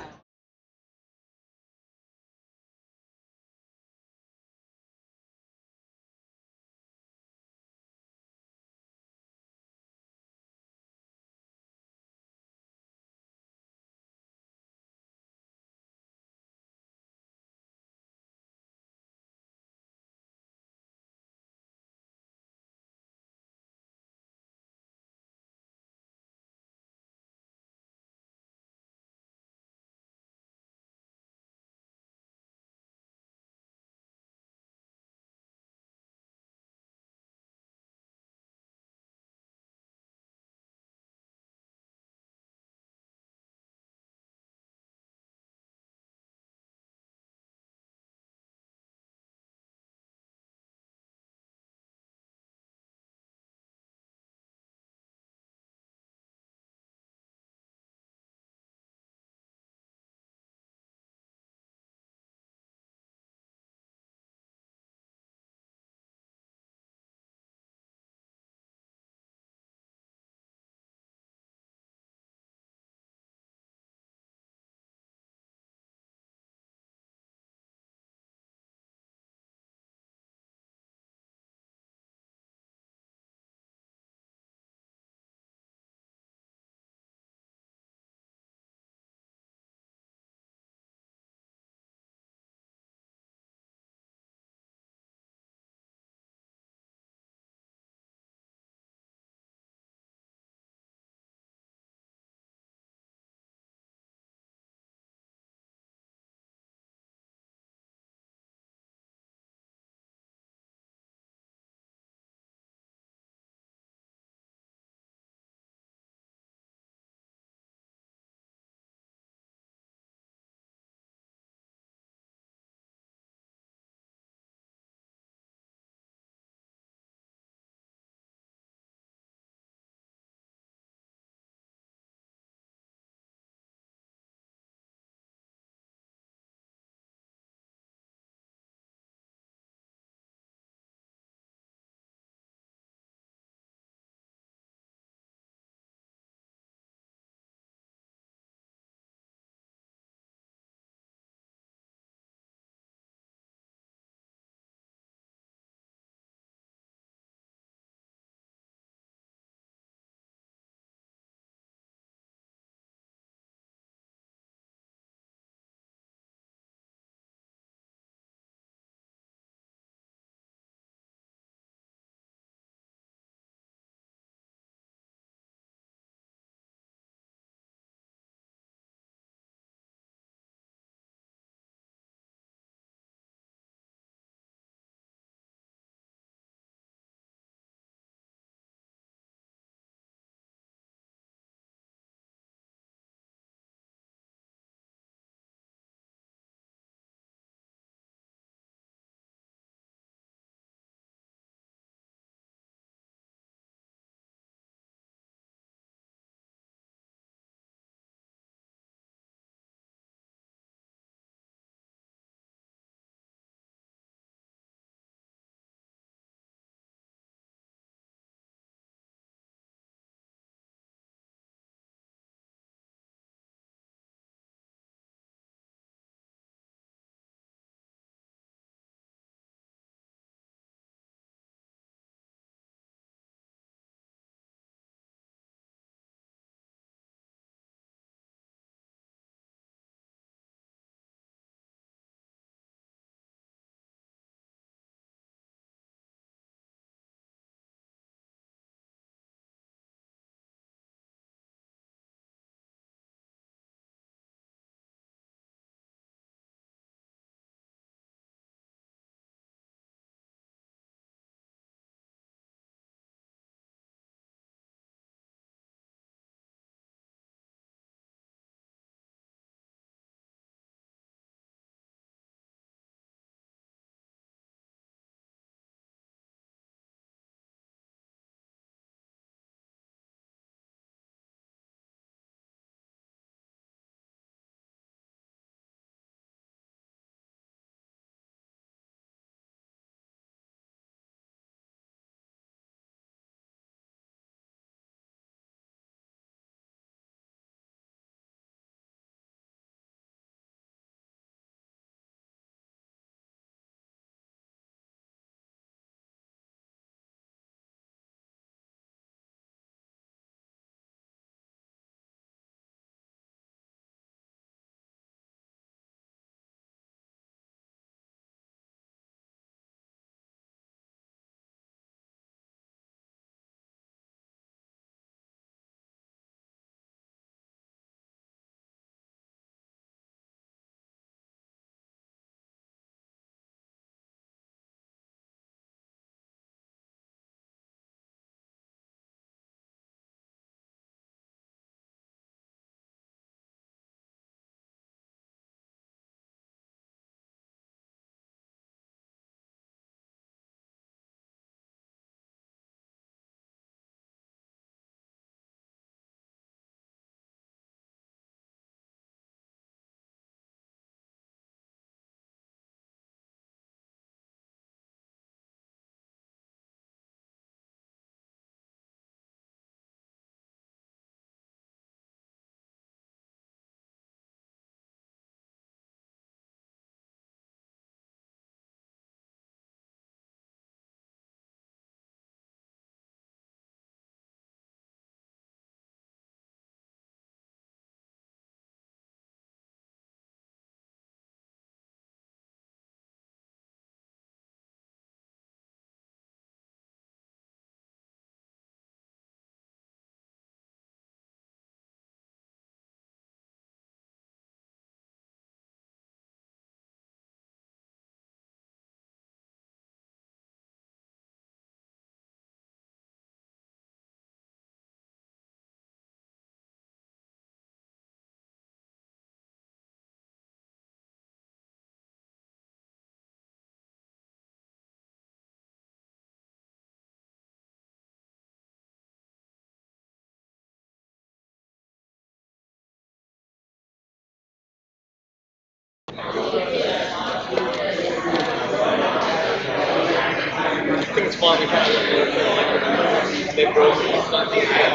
fun. We kind of like the growth is something that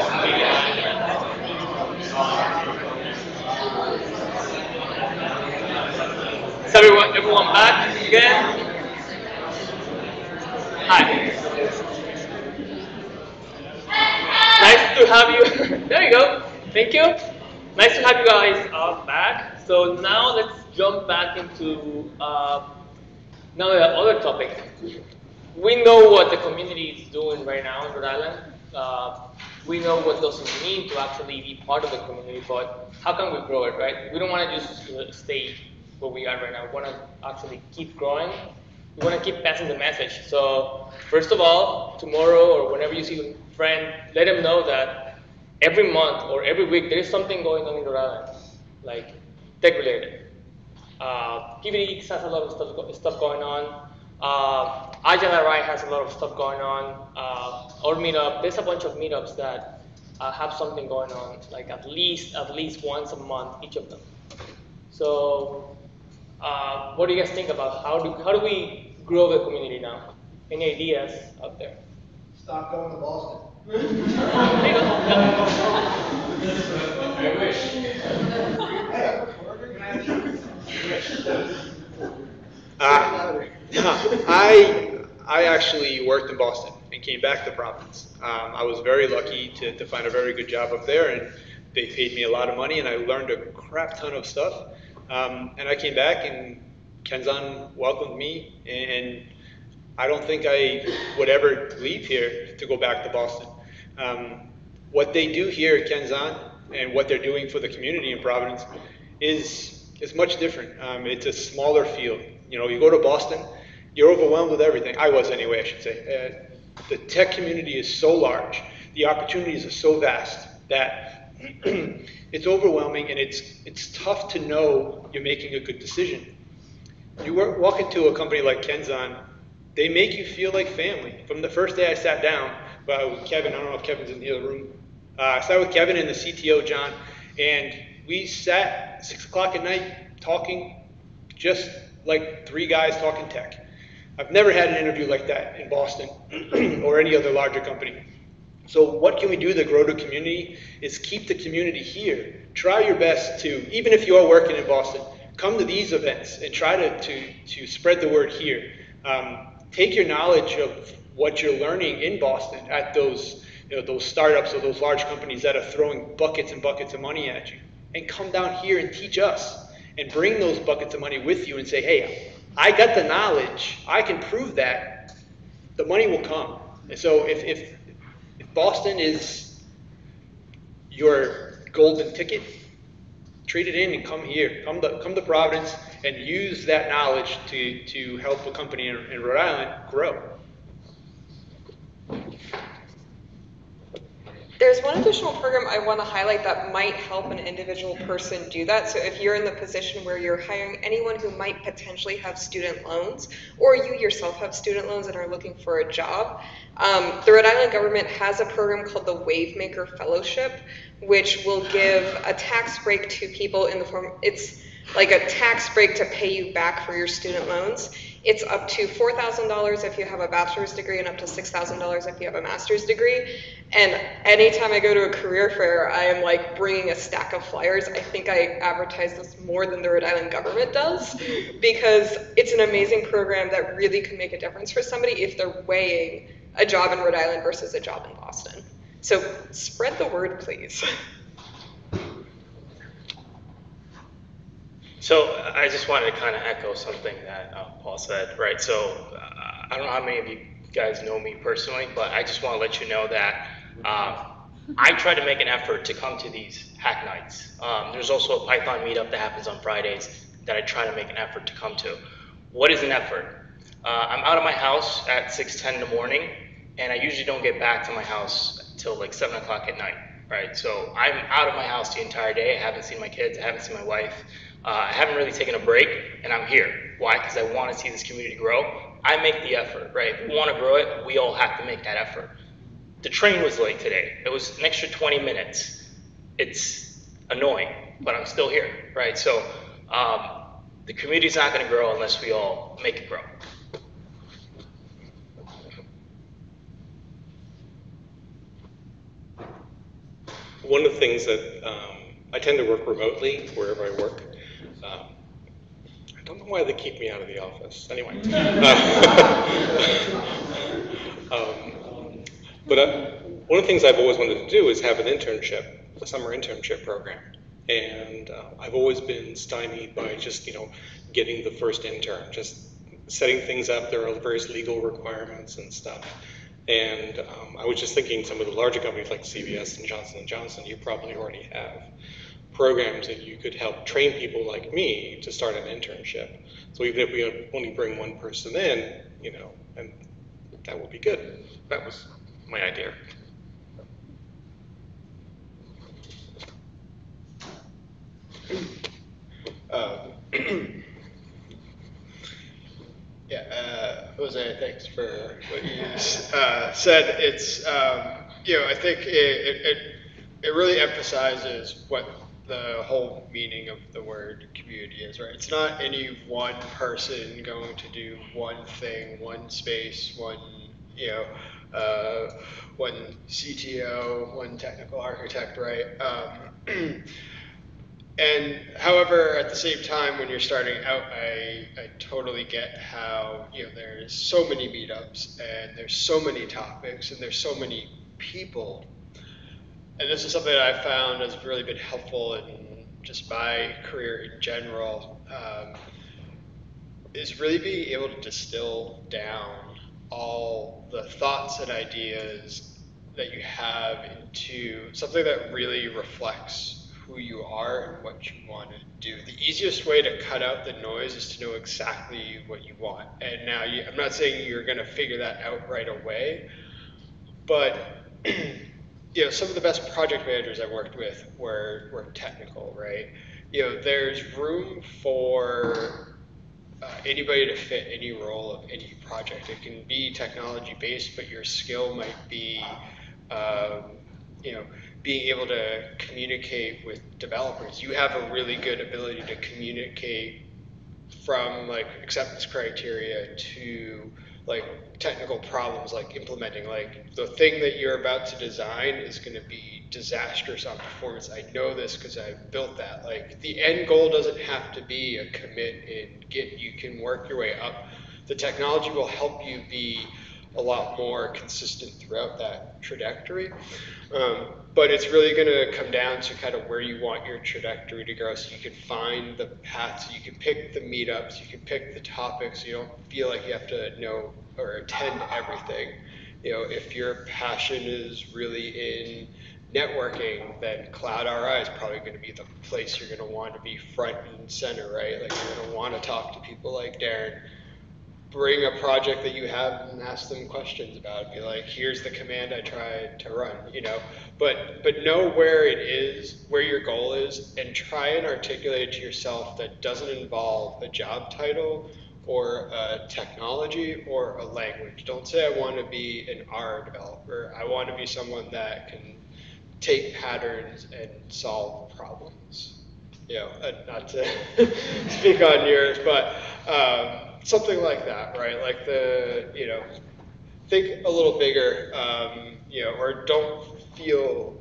is everyone back again? Hi. Nice to have you. There you go. Thank you. Nice to have you guys back. So now let's jump back into now the other topic. We know what the community is doing right now in Rhode Island. We know what does it mean to actually be part of the community, but how can we grow it, right? We don't want to just stay where we are right now. We want to actually keep growing. We want to keep passing the message. So first of all, tomorrow or whenever you see a friend, let them know that every month or every week there is something going on in Rhode Island, like tech related. Geeks has a lot of stuff going on. Agile RI has a lot of stuff going on. Or Meetup, there's a bunch of meetups that have something going on, like at least once a month, each of them. So, what do you guys think about how do we grow the community now? Any ideas out there? Stop going to Boston. There you go. I wish. I actually worked in Boston and came back to Providence. I was very lucky to find a very good job up there, and they paid me a lot of money, and I learned a crap ton of stuff. And I came back, and Kenzan welcomed me, and I don't think I would ever leave here to go back to Boston. What they do here at Kenzan and what they're doing for the community in Providence is much different. It's a smaller field. You know, you go to Boston, you're overwhelmed with everything. I was anyway, I should say. The tech community is so large, the opportunities are so vast that it's overwhelming, and it's tough to know you're making a good decision. You walk into a company like Kenzan, they make you feel like family. From the first day I sat down with Kevin, I don't know if Kevin's in the other room, I sat with Kevin and the CTO, John, and we sat 6 o'clock at night talking just like 3 guys talking tech. I've never had an interview like that in Boston or any other larger company. So what can we do to grow the community is keep the community here. Try your best to, even if you are working in Boston, come to these events and try to spread the word here. Take your knowledge of what you're learning in Boston at those startups or those large companies that are throwing buckets and buckets of money at you, and come down here and teach us and bring those buckets of money with you and say, hey, I got the knowledge, I can prove that, the money will come. And so if Boston is your golden ticket, trade it in and come here. Come to Providence and use that knowledge to help a company in Rhode Island grow. There's one additional program I want to highlight that might help an individual person do that. So if you're in the position where you're hiring anyone who might potentially have student loans, or you yourself have student loans and are looking for a job, the Rhode Island government has a program called the Wavemaker Fellowship, which will give a tax break to people in the form, it's like a tax break to pay you back for your student loans. It's up to $4,000 if you have a bachelor's degree and up to $6,000 if you have a master's degree. And anytime I go to a career fair, I am like bringing a stack of flyers. I think I advertise this more than the Rhode Island government does, because it's an amazing program that really can make a difference for somebody if they're weighing a job in Rhode Island versus a job in Boston. So spread the word, please. So I just wanted to kind of echo something that Paul said, right? So I don't know how many of you guys know me personally, but I just want to let you know that I try to make an effort to come to these hack nights. There's also a Python meetup that happens on Fridays that I try to make an effort to come to. What is an effort? I'm out of my house at 6:10 in the morning, and I usually don't get back to my house till like 7 o'clock at night, right? So I'm out of my house the entire day. I haven't seen my kids, I haven't seen my wife. I haven't really taken a break, and I'm here. Why? Because I want to see this community grow. I make the effort, right? If we want to grow it, we all have to make that effort. The train was late today. It was an extra 20 minutes. It's annoying, but I'm still here, right? So the community's not going to grow unless we all make it grow. one of the things that I tend to work remotely wherever I work. I don't know why they keep me out of the office. Anyway. One of the things I've always wanted to do is have an internship, a summer internship program. And I've always been stymied by just, getting the first intern, just setting things up. There are various legal requirements and stuff. And I was just thinking some of the larger companies like CVS and Johnson & Johnson, you probably already have programs that you could help train people like me to start an internship. So even if we only bring one person in, and that would be good. That was my idea. Jose, thanks for what you said. It's, I think it really emphasizes what the whole meaning of the word community is, right? It's not any one person going to do one thing, one space, one CTO, one technical architect, right? And however, at the same time, when you're starting out, I totally get how, there's so many meetups and there's so many topics and there's so many people. And this is something that I found has really been helpful in just my career in general, is really being able to distill down all the thoughts and ideas that you have into something that really reflects who you are and what you want to do. The easiest way to cut out the noise is to know exactly what you want. And now, I'm not saying you're going to figure that out right away, but some of the best project managers I worked with were technical, right? There's room for anybody to fit any role of any project. It can be technology based, but your skill might be, being able to communicate with developers. You have a really good ability to communicate from acceptance criteria to technical problems, like implementing, the thing that you're about to design is going to be disastrous on performance. I know this because I've built that. The end goal doesn't have to be a commit in Git. You can work your way up. The technology will help you be a lot more consistent throughout that trajectory. But it's really going to come down to kind of where you want your trajectory to go, so you can find the paths, so you can pick the meetups, you can pick the topics, you don't feel like you have to know or attend everything. If your passion is really in networking, then Cloud RI is probably going to be the place you're going to want to be front and center, right? You're going to want to talk to people like Darren. Bring a project that you have and ask them questions about it. Be like, here's the command I tried to run, But know where it is, where your goal is, and try and articulate it to yourself that doesn't involve a job title or a technology or a language. Don't say I want to be an R developer. I want to be someone that can take patterns and solve problems. Not to speak on yours, but something like that, right? Think a little bigger, or don't feel,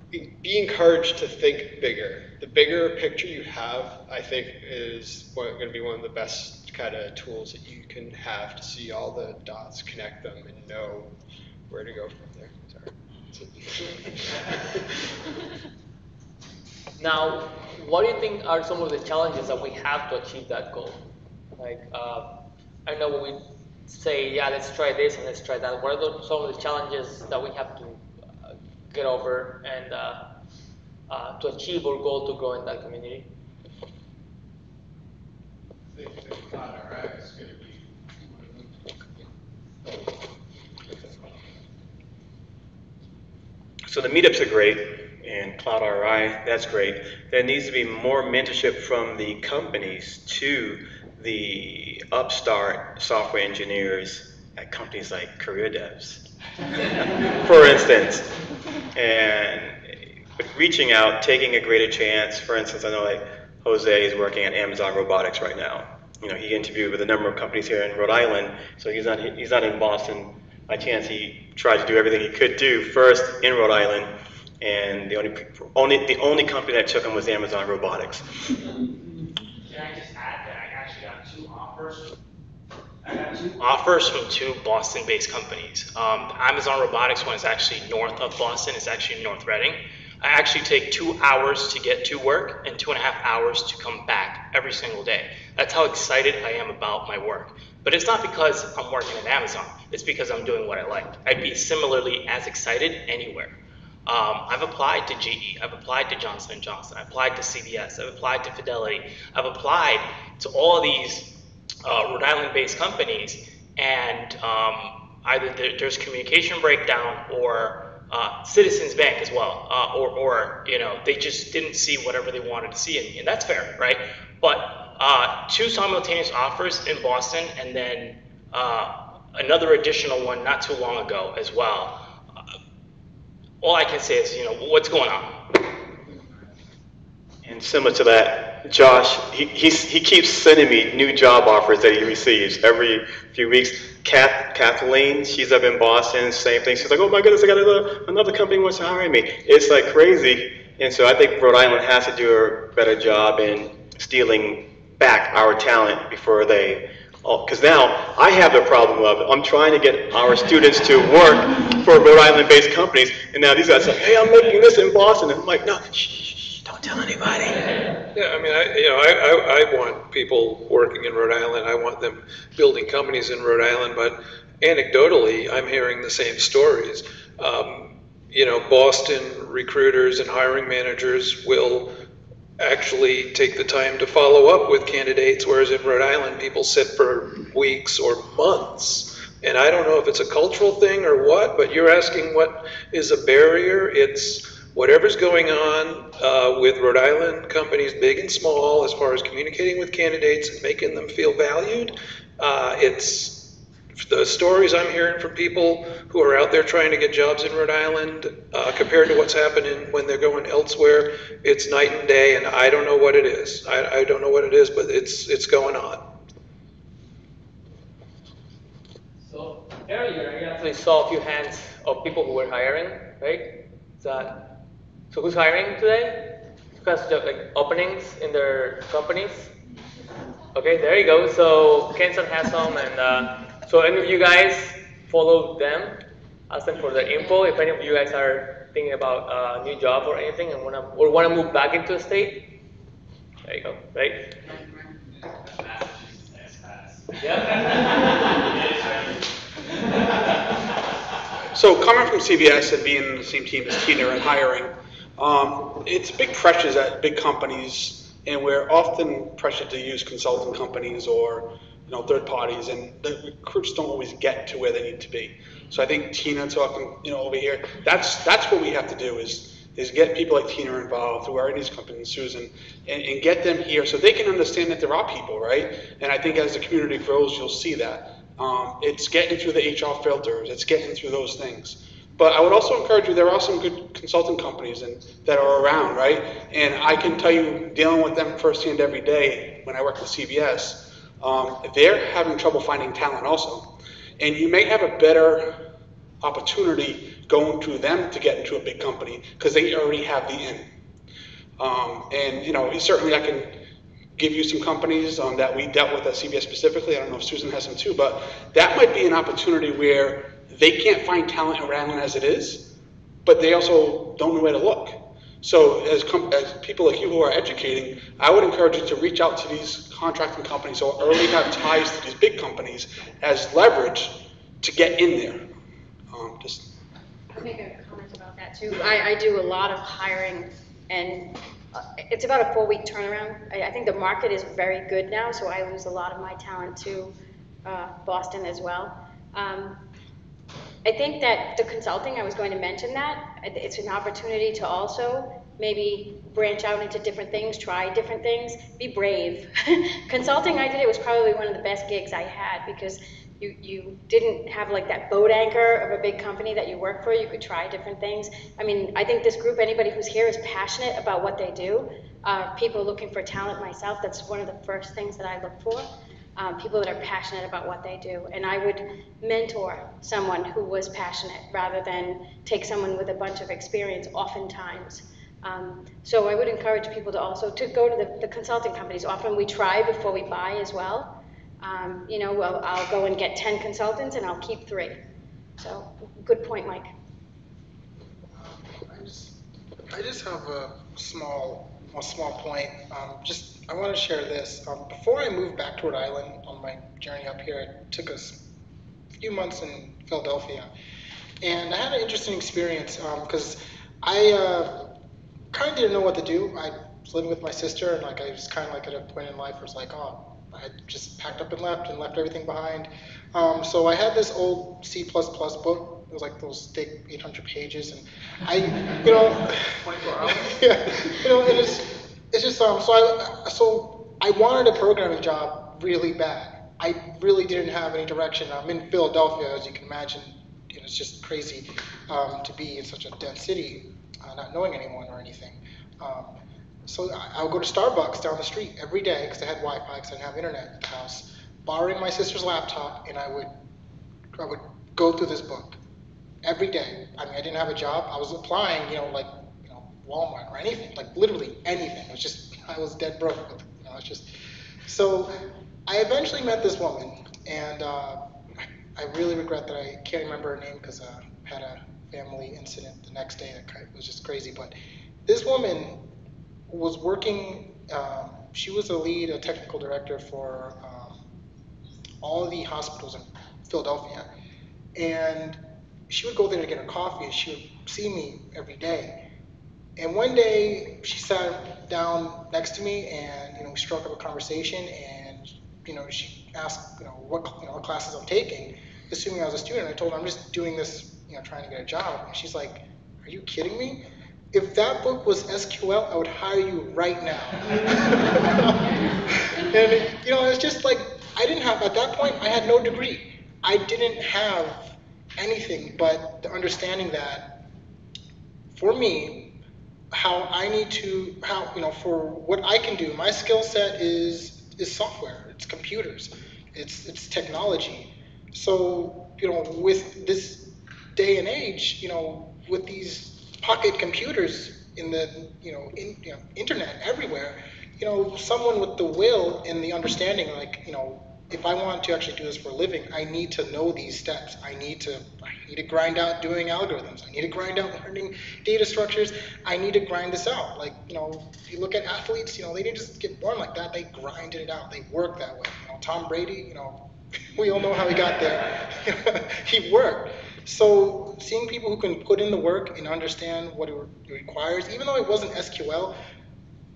be encouraged to think bigger. The bigger picture you have, I think, is going to be one of the best kind of tools that you can have to see all the dots, connect them, and know where to go from there. Sorry. Now, what do you think are some of the challenges that we have to achieve that goal? I know when we say, yeah, let's try this and let's try that. What are some of the challenges that we have to get over and to achieve our goal to grow in that community? So the meetups are great, and Cloud RI, that's great. There needs to be more mentorship from the companies to the upstart software engineers at companies like CareerDevs, for instance. And reaching out, taking a greater chance. For instance, I know Jose is working at Amazon Robotics right now. He interviewed with a number of companies here in Rhode Island, so he's not in Boston by chance he tried to do everything he could do first in Rhode Island, and the only company that took him was Amazon Robotics. Can I just add that I actually got two offers from two Boston-based companies. The Amazon Robotics one is actually north of Boston. It's actually in North Reading. I actually take 2 hours to get to work and 2.5 hours to come back every single day. That's how excited I am about my work. But it's not because I'm working at Amazon. It's because I'm doing what I like. I'd be similarly as excited anywhere. I've applied to GE. I've applied to Johnson & Johnson. I've applied to CVS. I've applied to Fidelity. I've applied to all these Rhode Island-based companies, and either there's communication breakdown or Citizens Bank as well, or you know, they just didn't see whatever they wanted to see in me, and that's fair, right? But two simultaneous offers in Boston, and then another additional one not too long ago as well. All I can say is, you know, what's going on? And similar to that, Josh, he keeps sending me new job offers that he receives every few weeks. Kathleen, she's up in Boston, same thing. She's like, oh my goodness, I got another company wants to hire me. It's like crazy. And so I think Rhode Island has to do a better job in stealing back our talent before they, because now I have the problem of I'm trying to get our students to work for Rhode Island-based companies, and now these guys are like, hey, I'm making this in Boston. And I'm like, no, shh, don't tell anybody. Yeah, I mean, I want people working in Rhode Island. I want them building companies in Rhode Island, but anecdotally, I'm hearing the same stories. You know, Boston recruiters and hiring managers will actually take the time to follow up with candidates, whereas in Rhode Island, people sit for weeks or months. And I don't know if it's a cultural thing or what, but you're asking what is a barrier. It's whatever's going on with Rhode Island companies, big and small, as far as communicating with candidates and making them feel valued. It's the stories I'm hearing from people who are out there trying to get jobs in Rhode Island compared to what's happening when they're going elsewhere. It's night and day, and I don't know what it is. I don't know what it is, but it's going on. So earlier, I actually saw a few hands of people who were hiring, right? So who's hiring today? Because like openings in their companies. Okay, there you go. So Kenson has some, and so any of you guys follow them, ask them for their info. If any of you guys are thinking about a new job or anything and want to move back into a state, there you go, right? Yeah. So coming from CVS and being in the same team as Tina and hiring, it's big pressures at big companies, and we're often pressured to use consulting companies or third parties, and the recruits don't always get to where they need to be. So I think Tina talking, over here, that's what we have to do is get people like Tina involved who are in these companies, Susan, and get them here so they can understand that there are people, right? And I think as the community grows, you'll see that. It's getting through the HR filters, it's getting through those things. But I would also encourage you, there are some good consulting companies that are around, right? And I can tell you, dealing with them firsthand every day when I work with CVS, they're having trouble finding talent also. And you may have a better opportunity going through them to get into a big company because they already have the in. And certainly I can give you some companies that we dealt with at CVS specifically. I don't know if Susan has some too, but that might be an opportunity where they can't find talent in Rhode Island as it is, but they also don't know where to look. So as people like you who are educating, I would encourage you to reach out to these contracting companies or already have ties to these big companies as leverage to get in there. I'll make a comment about that too. I do a lot of hiring, and it's about a 4-week turnaround. I think the market is very good now, so I lose a lot of my talent to Boston as well. I think that the consulting, I was going to mention that, it's an opportunity to also maybe branch out into different things, try different things, be brave. Consulting, I did, it was probably one of the best gigs I had because you didn't have like that boat anchor of a big company that you work for. You could try different things. I mean, I think this group, anybody who's here is passionate about what they do. People looking for talent myself, that's one of the first things that I look for. people that are passionate about what they do. And I would mentor someone who was passionate rather than take someone with a bunch of experience oftentimes. So I would encourage people to also to go to the consulting companies. Often we try before we buy as well. You know, well, I'll go and get 10 consultants and I'll keep 3. So good point, Mike. I just have a small point. I want to share this. Before I moved back to Rhode Island on my journey up here, it took us a few months in Philadelphia, and I had an interesting experience because I kind of didn't know what to do. I was living with my sister, and like I was kind of like at a point in life where it's like, oh, I just packed up and left everything behind. So I had this old C++ book. It was like those thick 800 pages, and I, you know, 24 hours. Yeah, you know, and it's just so I wanted a programming job really bad. I really didn't have any direction. I'm in Philadelphia, as you can imagine. You know, it's just crazy to be in such a dense city, not knowing anyone or anything. So I would go to Starbucks down the street every day because I had Wi-Fi, because I didn't have internet at the house, borrowing my sister's laptop, and I would go through this book every day. I mean, I didn't have a job. I was applying, Walmart or anything, like literally anything. It was just, I was dead broke. It's just, so I eventually met this woman, and I really regret that I can't remember her name because I had a family incident the next day that was just crazy. But this woman was working, she was a technical director for all the hospitals in Philadelphia. And she would go there to get her coffee, and she would see me every day. And one day, she sat down next to me, and we struck up a conversation. And she asked, what classes I'm taking, assuming I was a student. I told her I'm just doing this, trying to get a job. And she's like, "Are you kidding me? If that book was SQL, I would hire you right now." And it's just like at that point, I had no degree. I didn't have anything but the understanding that for me, for what I can do, my skill set is software, it's computers, it's technology. So, with this day and age, with these pocket computers in the, internet everywhere, someone with the will and the understanding, if I want to actually do this for a living, I need to know these steps. I need to grind out doing algorithms. I need to grind out learning data structures. I need to grind this out. If you look at athletes, they didn't just get born like that. They grinded it out. They worked that way. Tom Brady, we all know how he got there. He worked. So seeing people who can put in the work and understand what it requires, even though it wasn't SQL,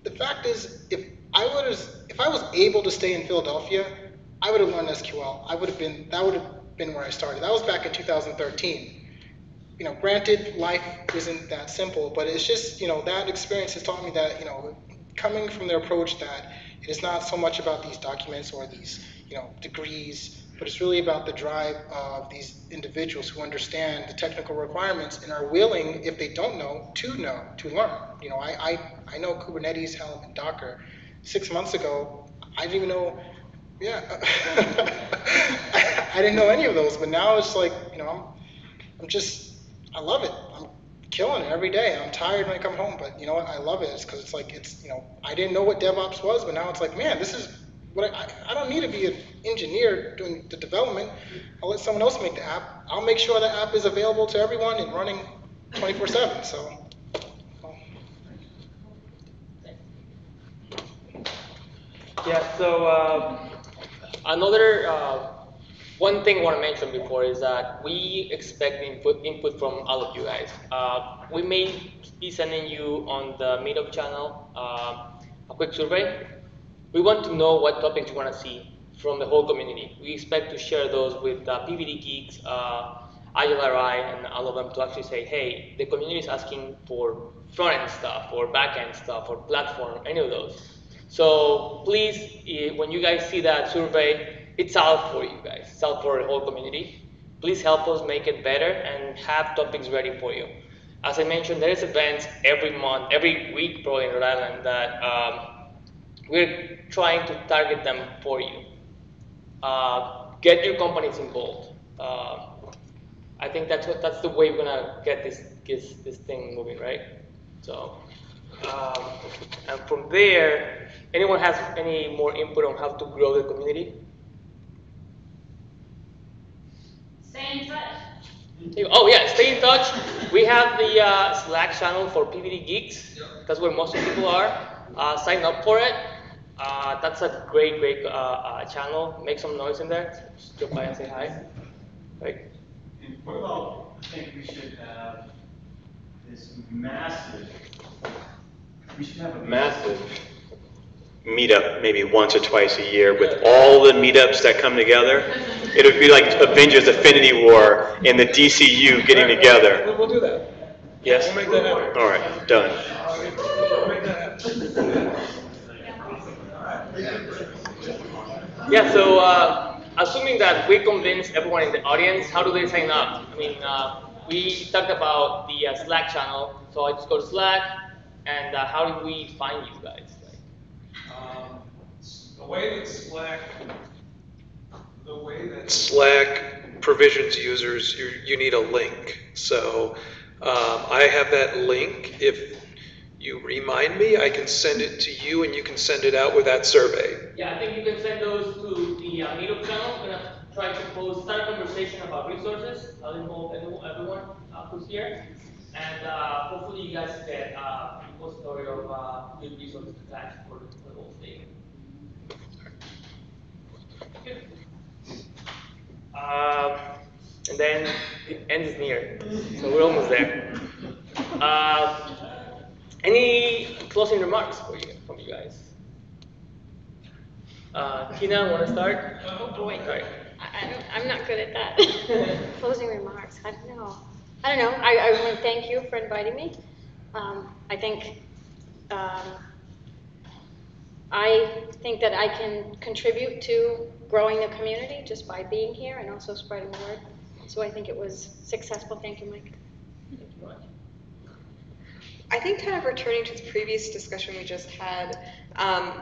the fact is, if I was able to stay in Philadelphia, I would have learned SQL. That would have been where I started. That was back in 2013. Granted, life isn't that simple, but it's just, that experience has taught me that, coming from the approach that it is not so much about these documents or these, degrees, but it's really about the drive of these individuals who understand the technical requirements and are willing, if they don't know, to learn. I know Kubernetes, Helm, and Docker. 6 months ago, I didn't even know. Yeah, I didn't know any of those, but now it's like, I love it. I'm killing it every day. I'm tired when I come home, but you know what? I love it. It's because I didn't know what DevOps was, but now it's like, man, this is what I don't need to be an engineer doing the development. I'll let someone else make the app. I'll make sure the app is available to everyone and running 24/7. So. Yeah, so another one thing I want to mention before is that we expect input from all of you guys. We may be sending you on the Meetup channel a quick survey. We want to know what topics you want to see from the whole community. We expect to share those with PVD Geeks, ILRI, and all of them to actually say, hey, the community is asking for front-end stuff, or back-end stuff, or platform, any of those. So please, when you guys see that survey, it's out for you guys. It's out for the whole community. Please help us make it better and have topics ready for you. As I mentioned, there's events every month, every week probably in Rhode Island that we're trying to target them for you. get your companies involved. I think that's the way we're gonna get this thing moving, right? So, and from there, anyone has any more input on how to grow the community? Stay in touch. Oh yeah, stay in touch. We have the Slack channel for PVD Geeks. That's where most of the people are. Sign up for it. That's a great channel. Make some noise in there. Just go by and say hi. Right? And what about, I think we should have this massive, meetup maybe once or twice a year with all the meetups that come together. It would be like Avengers Affinity War and the DCU getting together. We'll do that. Yes? We'll make that happen. All right, done. We'll make that happen. Yeah, so assuming that we convinced everyone in the audience, how do they sign up? I mean, we talked about the Slack channel, so I just go to Slack, and how do we find you guys? The way that Slack provisions users, you need a link. So I have that link. If you remind me, I can send it to you, and you can send it out with that survey. Yeah, I think you can send those to the Meetup channel. I'm gonna try to start a conversation about resources. I'll involve everyone who's here, and hopefully you guys get a repository of good resources to attach for the whole state. Good. And then the end is near, so we're almost there. Any closing remarks from you guys? Tina, want to start? Oh boy. All right. I'm not good at that. Closing remarks. I don't know. I want to thank you for inviting me. I think that I can contribute to growing the community just by being here and also spreading the word. So I think it was successful. Thank you, Mike. Thank you much. I think kind of returning to the previous discussion we just had,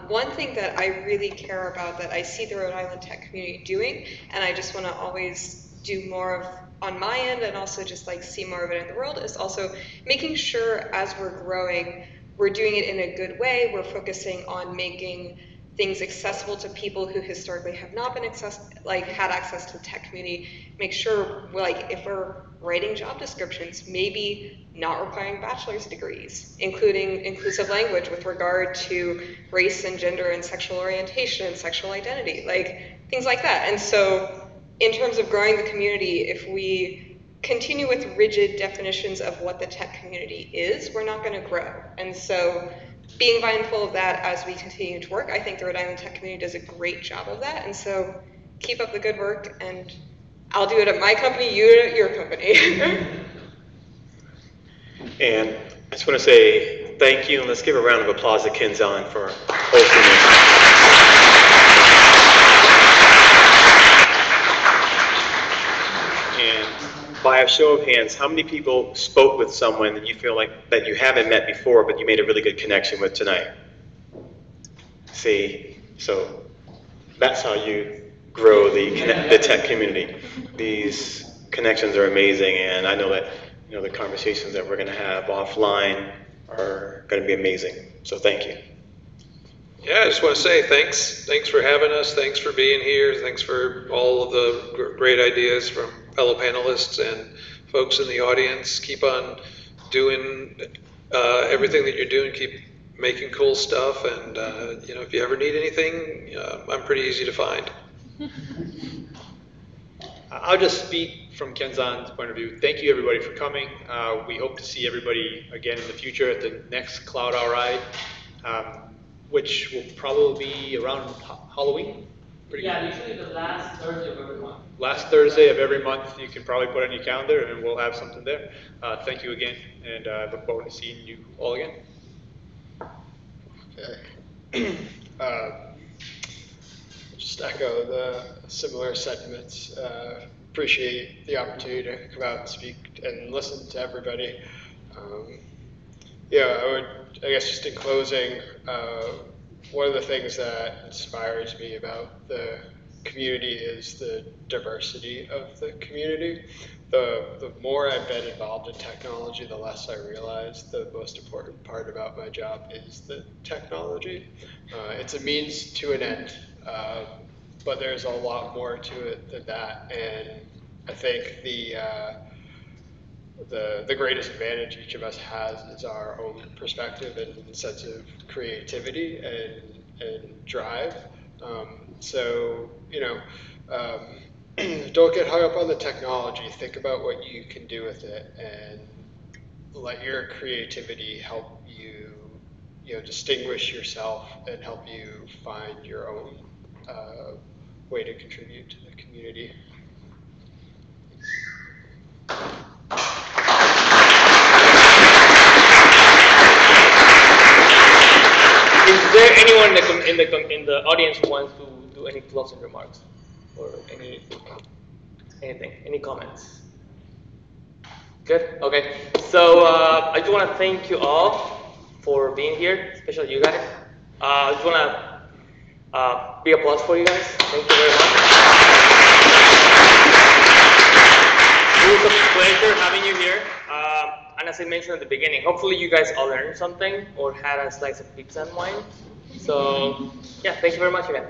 one thing that I really care about that I see the Rhode Island tech community doing, and I just want to always do more of on my end and also just like see more of it in the world, is also making sure as we're growing, we're doing it in a good way. We're focusing on making things accessible to people who historically have not been had access to the tech community. Make sure, if we're writing job descriptions, maybe not requiring bachelor's degrees, including inclusive language with regard to race and gender and sexual orientation and sexual identity, things like that. And so in terms of growing the community, if we continue with rigid definitions of what the tech community is, we're not going to grow. And so being mindful of that as we continue to work, I think the Rhode Island tech community does a great job of that. And so keep up the good work, and I'll do it at my company, you do it at your company. And I just want to say thank you, and let's give a round of applause to Kenzan for hosting this. And by a show of hands, how many people spoke with someone that you feel like that you haven't met before, but you made a really good connection with tonight? See, so that's how you grow the tech community. These connections are amazing, and I know that the conversations that we're going to have offline are going to be amazing. So thank you. Yeah, I just want to say thanks. Thanks for having us. Thanks for being here. Thanks for all of the great ideas from fellow panelists and folks in the audience. Keep on doing everything that you're doing. Keep making cool stuff. And if you ever need anything, I'm pretty easy to find. I'll just speak from Kenzan's point of view. Thank you, everybody, for coming. We hope to see everybody again in the future at the next Cloud Hour Ride, which will probably be around Halloween. Usually the last Thursday of every month. Last Thursday of every month, you can probably put on your calendar, and we'll have something there. Thank you again, and I look forward to seeing you all again. Okay. Just echo the similar sentiments. Appreciate the opportunity to come out and speak and listen to everybody. I guess just in closing, one of the things that inspires me about the community is the diversity of the community. The more I've been involved in technology, the less I realize the most important part about my job is the technology. It's a means to an end, but there's a lot more to it than that. And I think the greatest advantage each of us has is our own perspective and sense of creativity and drive. So, don't get hung up on the technology. Think about what you can do with it, and let your creativity help you, distinguish yourself and help you find your own way to contribute to the community. Is there anyone in the audience who wants to do any closing remarks or anything? Any comments? Good. Okay. So I just want to thank you all for being here, especially you guys. I just want to big applause for you guys. Thank you very much. It was a pleasure having you here. And as I mentioned at the beginning, hopefully you guys all learned something or had a slice of pizza in mind. So yeah, thank you very much again.